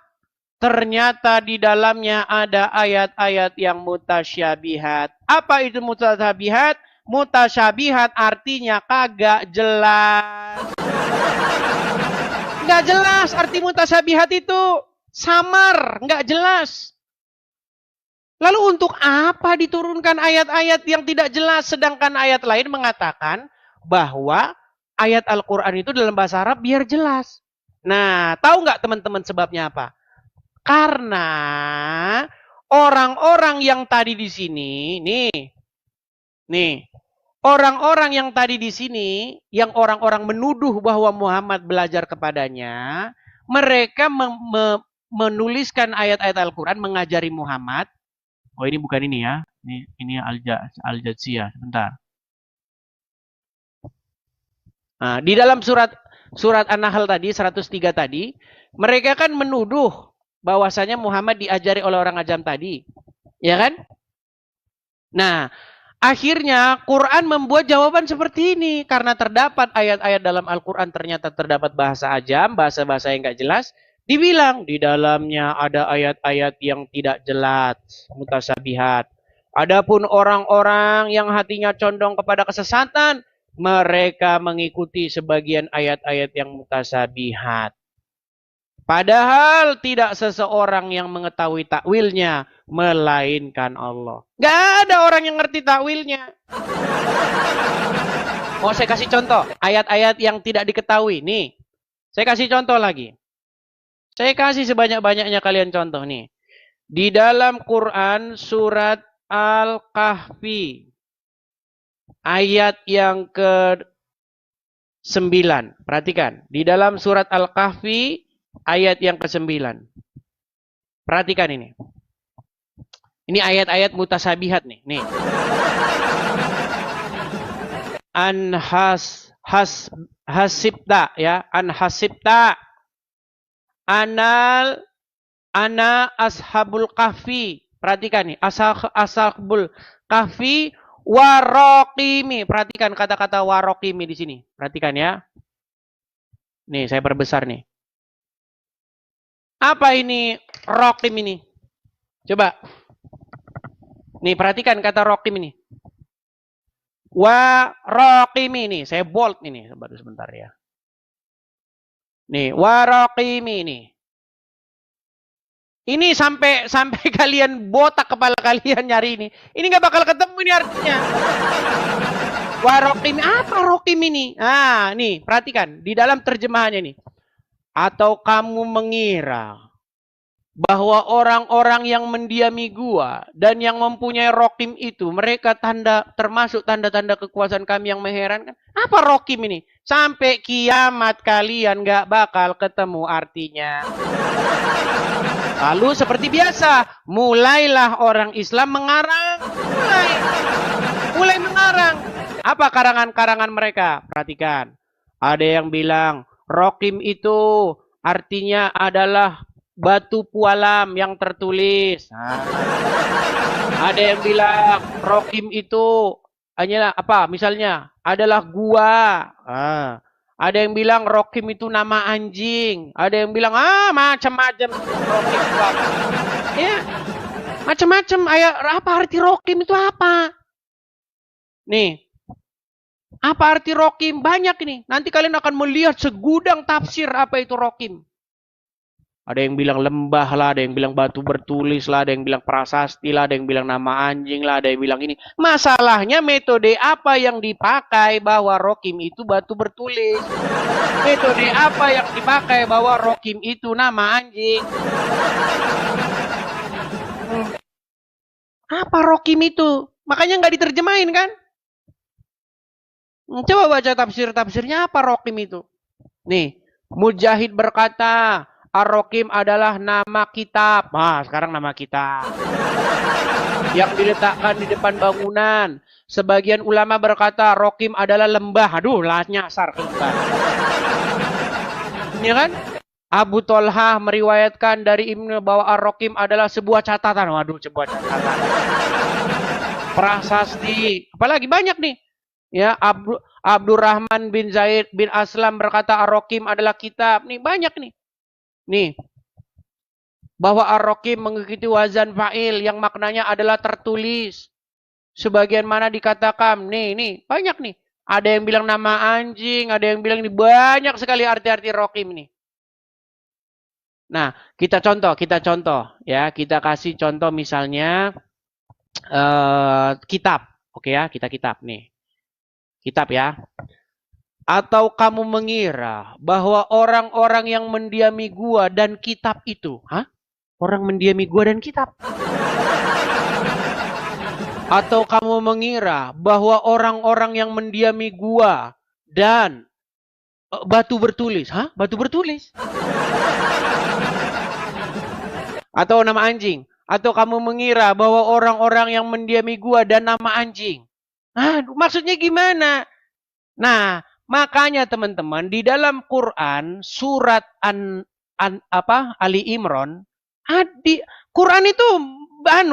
ternyata di dalamnya ada ayat-ayat yang mutasyabihat. Apa itu mutasyabihat? Mutasyabihat artinya kagak jelas. Nggak jelas arti mutasyabihat itu. Samar, nggak jelas. Lalu untuk apa diturunkan ayat-ayat yang tidak jelas? Sedangkan ayat lain mengatakan bahwa ayat Al-Quran itu dalam bahasa Arab biar jelas. Nah, tahu nggak teman-teman sebabnya apa? Karena orang-orang yang tadi di sini, nih, orang-orang yang tadi di sini, yang orang-orang menuduh bahwa Muhammad belajar kepadanya, mereka menuliskan ayat-ayat Al-Quran, mengajari Muhammad. Oh, ini bukan ini ya, ini Al-Jadsiyah. Sebentar. Nah, di dalam surat An-Nahl tadi, 103 tadi, mereka kan menuduh bahwasanya Muhammad diajari oleh orang ajam tadi. Ya kan? Nah, akhirnya Quran membuat jawaban seperti ini. Karena terdapat ayat-ayat dalam Al-Quran ternyata terdapat bahasa ajam, bahasa-bahasa yang gak jelas. Dibilang di dalamnya ada ayat-ayat yang tidak jelas, mutasyabihat. Adapun orang-orang yang hatinya condong kepada kesesatan, mereka mengikuti sebagian ayat-ayat yang mutasyabihat. Padahal tidak seseorang yang mengetahui takwilnya, melainkan Allah. Gak ada orang yang ngerti takwilnya. Mau saya kasih contoh, ayat-ayat yang tidak diketahui. Nih, saya kasih contoh lagi. Saya kasih sebanyak-banyaknya kalian contoh nih. Di dalam Quran surat Al-Kahfi. Ayat yang ke-9. Perhatikan. Di dalam surat Al-Kahfi. Ayat yang ke-9. Perhatikan ini. Ini ayat-ayat mutasyabihat nih. Hasibta ya. Hasibta. Ana ashabul kahfi. Perhatikan nih. Ashabul kahfi warokimi. Perhatikan kata-kata warokimi di sini. Perhatikan ya. Nih saya perbesar nih. Apa ini rokim ini? Coba. Nih perhatikan kata rokim ini. Warokim ini. Saya bold ini. Sebentar ya. Nih, warokimi ini. Ini sampai kalian botak kepala kalian nyari ini. Ini nggak bakal ketemu ini artinya. Warokimi, apa rokim ini? Ah, nih, perhatikan di dalam terjemahannya nih. Atau kamu mengira bahwa orang-orang yang mendiami gua dan yang mempunyai rokim itu, mereka termasuk tanda-tanda kekuasaan kami yang mengherankan. Apa rokim ini? Sampai kiamat kalian gak bakal ketemu artinya. Lalu seperti biasa, mulailah orang Islam mengarang. Mulai mengarang. Apa karangan-karangan mereka? Perhatikan. Ada yang bilang, rokim itu artinya adalah batu pualam yang tertulis. Nah, ada yang bilang rokim itu hanyalah apa? Misalnya adalah gua. Nah, ada yang bilang rokim itu nama anjing. Ada yang bilang macam-macam rokim itu apa? Ya, macam-macam. Apa arti rokim itu apa? Nih, apa arti rokim? Banyak nih. Nanti kalian akan melihat segudang tafsir apa itu rokim. Ada yang bilang lembah lah, ada yang bilang batu bertulis lah, ada yang bilang prasasti lah, ada yang bilang nama anjing lah, ada yang bilang ini. Masalahnya metode apa yang dipakai bahwa rokim itu batu bertulis? Metode apa yang dipakai bahwa rokim itu nama anjing? Apa rokim itu? Makanya nggak diterjemahin kan? Coba baca tafsir-tafsirnya apa rokim itu. Nih, Mujahid berkata, Ar-Rokim adalah nama kitab. Nah, sekarang nama kitab. Yang diletakkan di depan bangunan. Sebagian ulama berkata, Rokim adalah lembah. Aduh, lah nyasar ke lembah. Ya kan? Abu Tolhah meriwayatkan dari Ibnu bahwa Ar-Rokim adalah sebuah catatan. Waduh, sebuah catatan. Prasasti. Apalagi banyak nih. Ya, Abdurrahman bin Zaid bin Aslam berkata Ar-Rokim adalah kitab. Nih, banyak nih. Nih, bahwa Ar-Rokim mengikuti wazan fa'il yang maknanya adalah tertulis. Sebagian mana dikatakan, nih, banyak nih. Ada yang bilang nama anjing, ada yang bilang ini banyak sekali arti-arti Rokim nih. Nah, kita contoh, ya, kita kasih contoh misalnya kitab, oke ya, kita kitab nih, kitab ya. Atau kamu mengira bahwa orang-orang yang mendiami gua dan kitab itu, orang mendiami gua dan kitab? Atau kamu mengira bahwa orang-orang yang mendiami gua dan batu bertulis, batu bertulis? Atau nama anjing? Atau kamu mengira bahwa orang-orang yang mendiami gua dan nama anjing? Maksudnya gimana? Nah, makanya teman-teman di dalam Quran surat Ali Imran, Quran itu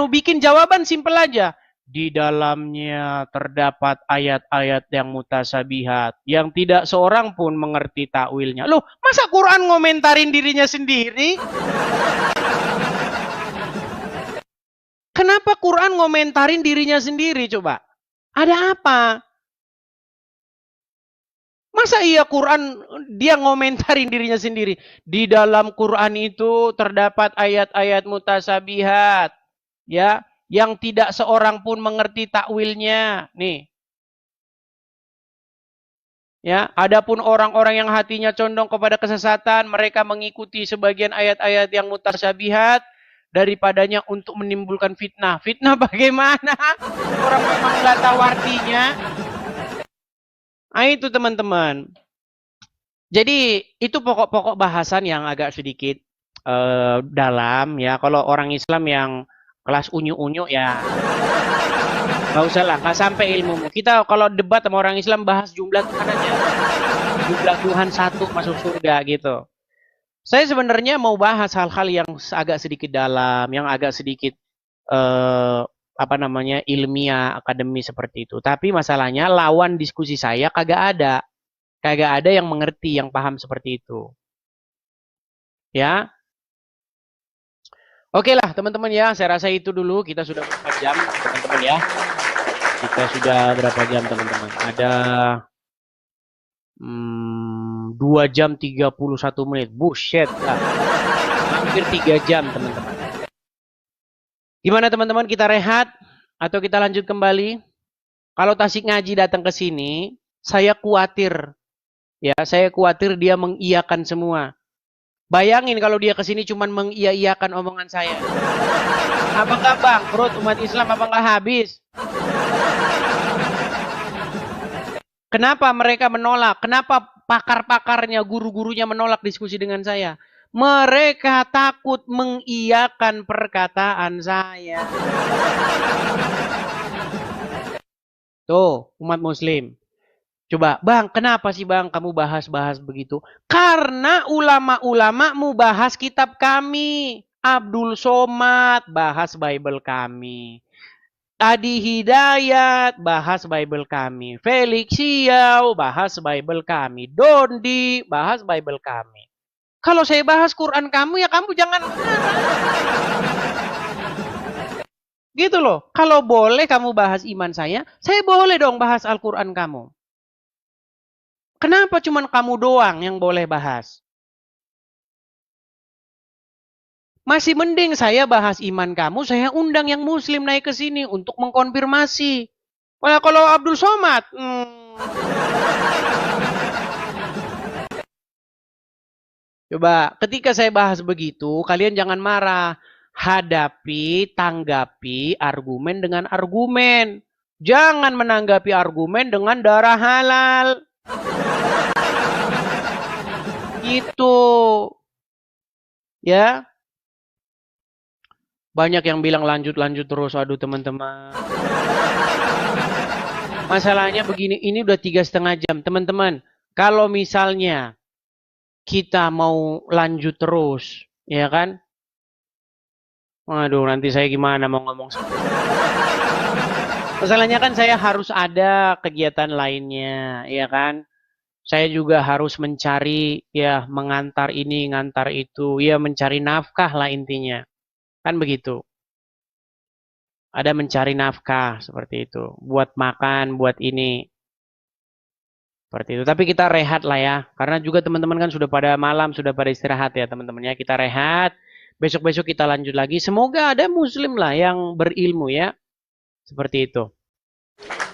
bikin jawaban simpel aja. Di dalamnya terdapat ayat-ayat yang mutasabihat yang tidak seorang pun mengerti takwilnya. Loh, masa Quran ngomentarin dirinya sendiri? Kenapa Quran ngomentarin dirinya sendiri coba? Ada apa? Masa iya Quran dia ngomentarin dirinya sendiri? Di dalam Quran itu terdapat ayat-ayat mutasabihat, ya, yang tidak seorang pun mengerti takwilnya. Nih. Ya, adapun orang-orang yang hatinya condong kepada kesesatan, mereka mengikuti sebagian ayat-ayat yang mutasabihat daripadanya untuk menimbulkan fitnah. Fitnah bagaimana? Orang memang nggak tahu artinya. Itu teman-teman. Jadi itu pokok-pokok bahasan yang agak sedikit dalam ya. Kalau orang Islam yang kelas unyu-unyu ya nggak usah lah, nggak sampai ilmumu. Kita kalau debat sama orang Islam bahas jumlah Tuhan aja. Jumlah Tuhan satu masuk surga gitu. Saya sebenarnya mau bahas hal-hal yang agak sedikit dalam, yang agak sedikit ilmiah, akademi seperti itu. Tapi masalahnya lawan diskusi saya kagak ada yang mengerti, yang paham seperti itu. Ya. Oke lah teman-teman ya, saya rasa itu dulu. Kita sudah berapa jam teman-teman ya. Kita sudah berapa jam teman-teman? Ada 2 jam 31 menit. Buset lah. Hampir 3 jam teman-teman. Gimana teman-teman, kita rehat atau kita lanjut kembali? Kalau Tasik Ngaji datang ke sini, saya khawatir dia mengiyakan semua. Bayangin kalau dia kesini cuman mengiya-iyakan omongan saya. Apa nggak bangkrut umat Islam, apa nggak habis? Kenapa mereka menolak? Kenapa pakar-pakarnya, guru-gurunya menolak diskusi dengan saya? Mereka takut mengiyakan perkataan saya. Tuh, umat muslim. Coba, Bang, kenapa sih Bang kamu bahas-bahas begitu? Karena ulama-ulama mau bahas kitab kami. Abdul Somad bahas Bible kami. Adi Hidayat bahas Bible kami. Felix Siau bahas Bible kami. Dondi bahas Bible kami. Kalau saya bahas Quran kamu, ya kamu jangan gitu loh. Kalau boleh kamu bahas iman saya boleh dong bahas Al-Quran kamu. Kenapa cuman kamu doang yang boleh bahas? Masih mending saya bahas iman kamu, saya undang yang muslim naik ke sini untuk mengkonfirmasi. Wah, kalau Abdul Somad, coba ketika saya bahas begitu, kalian jangan marah. Hadapi, tanggapi argumen dengan argumen. Jangan menanggapi argumen dengan darah halal. Itu. Ya. Banyak yang bilang lanjut-lanjut terus. Aduh teman-teman. Masalahnya begini, ini udah 3,5 jam. Teman-teman, kalau misalnya kita mau lanjut terus, ya kan? Waduh, nanti saya gimana mau ngomong. Masalahnya kan saya harus ada kegiatan lainnya, ya kan? Saya juga harus mencari, ya mengantar ini, ngantar itu, ya mencari nafkah lah intinya. Kan begitu. Ada mencari nafkah seperti itu. Buat makan, buat ini. Seperti itu. Tapi kita rehat lah ya. Karena juga teman-teman kan sudah pada malam, sudah pada istirahat ya teman-teman ya. Kita rehat. Besok-besok kita lanjut lagi. Semoga ada muslim lah yang berilmu ya. Seperti itu.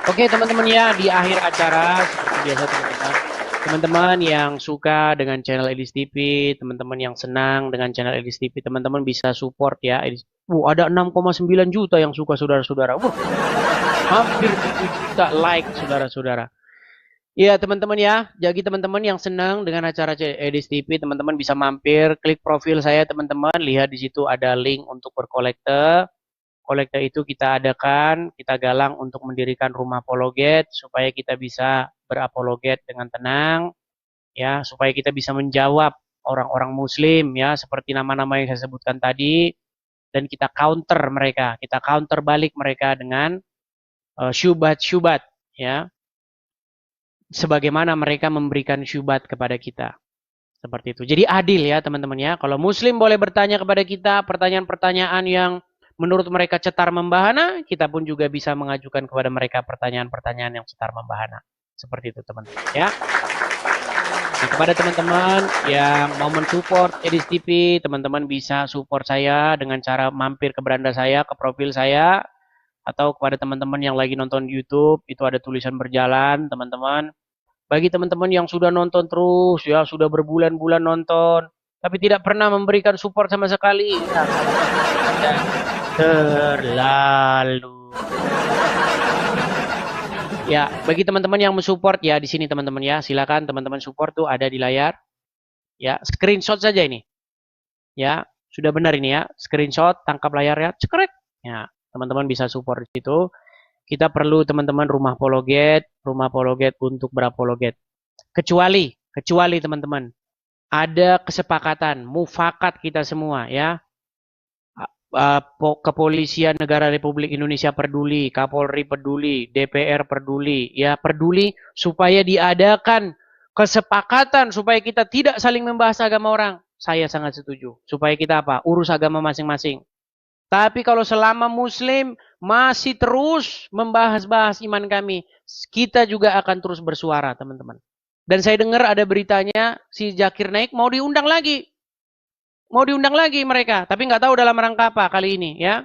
Oke teman-teman ya. Di akhir acara, seperti biasa teman-teman. Teman-teman yang suka dengan channel Edis TV, teman-teman yang senang dengan channel Edis TV, teman-teman bisa support ya. Ada 6,9 juta yang suka saudara-saudara. Hampir 7 juta like saudara-saudara. Ya teman-teman ya, jadi teman-teman yang senang dengan acara Edis TV, teman-teman bisa mampir, klik profil saya teman-teman, lihat di situ ada link untuk berkolekte. Kolekte itu kita adakan, kita galang untuk mendirikan rumah apologet supaya kita bisa berapologet dengan tenang, ya, supaya kita bisa menjawab orang-orang Muslim, ya, seperti nama-nama yang saya sebutkan tadi, dan kita counter mereka, kita counter balik mereka dengan syubhat-syubhat, ya. Sebagaimana mereka memberikan syubhat kepada kita. Seperti itu. Jadi adil ya teman-teman ya. Kalau muslim boleh bertanya kepada kita pertanyaan-pertanyaan yang menurut mereka cetar membahana, kita pun juga bisa mengajukan kepada mereka pertanyaan-pertanyaan yang cetar membahana. Seperti itu teman-teman ya. Nah, kepada teman-teman yang mau mensupport Edis TV, teman-teman bisa support saya dengan cara mampir ke beranda saya, ke profil saya, atau kepada teman-teman yang lagi nonton di YouTube, itu ada tulisan berjalan, teman-teman. Bagi teman-teman yang sudah nonton terus, ya sudah berbulan-bulan nonton, tapi tidak pernah memberikan support sama sekali, ya, terlalu. Ya, bagi teman-teman yang mensupport ya di sini teman-teman ya, silakan teman-teman support tuh ada di layar. Ya, screenshot saja ini. Ya, sudah benar ini ya, screenshot, tangkap layar ya, cekrek. Ya, teman-teman bisa support di situ. Kita perlu teman-teman rumah apologet untuk berapologet. Kecuali teman-teman, ada kesepakatan, mufakat kita semua ya. Kepolisian Negara Republik Indonesia peduli, Kapolri peduli, DPR peduli, ya peduli supaya diadakan kesepakatan supaya kita tidak saling membahas agama orang. Saya sangat setuju. Supaya kita apa? Urus agama masing-masing. Tapi kalau selama Muslim masih terus membahas-bahas iman kami, kita juga akan terus bersuara, teman-teman. Dan saya dengar ada beritanya si Zakir Naik mau diundang lagi. Mau diundang lagi mereka, tapi nggak tahu dalam rangka apa kali ini, ya.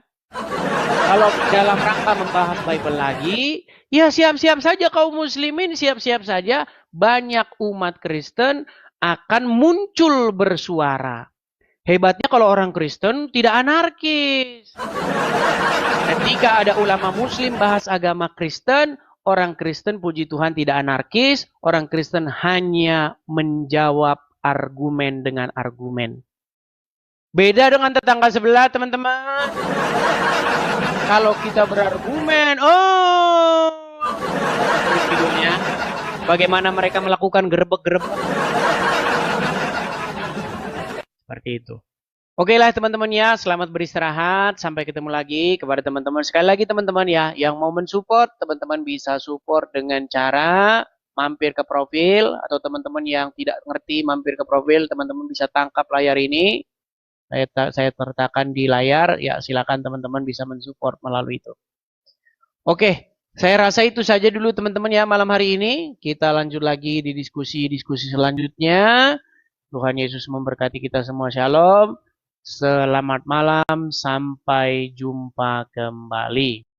Kalau dalam rangka membahas Bible lagi, ya siap-siap saja kaum muslimin, siap-siap saja. Banyak umat Kristen akan muncul bersuara. Hebatnya kalau orang Kristen tidak anarkis. Ketika ada ulama muslim bahas agama Kristen, orang Kristen puji Tuhan tidak anarkis, orang Kristen hanya menjawab argumen dengan argumen. Beda dengan tetangga sebelah, teman-teman. Kalau kita berargumen, videonya bagaimana mereka melakukan gerebek-gerebek. Seperti itu. Oke lah teman-teman ya, selamat beristirahat. Sampai ketemu lagi kepada teman-teman. Sekali lagi teman-teman ya, yang mau mensupport, teman-teman bisa support dengan cara mampir ke profil. Atau teman-teman yang tidak ngerti mampir ke profil, teman-teman bisa tangkap layar ini. Saya letakkan di layar, ya silakan teman-teman bisa mensupport melalui itu. Oke, saya rasa itu saja dulu teman-teman ya malam hari ini. Kita lanjut lagi di diskusi-diskusi selanjutnya. Tuhan Yesus memberkati kita semua. Shalom. Selamat malam. Sampai jumpa kembali.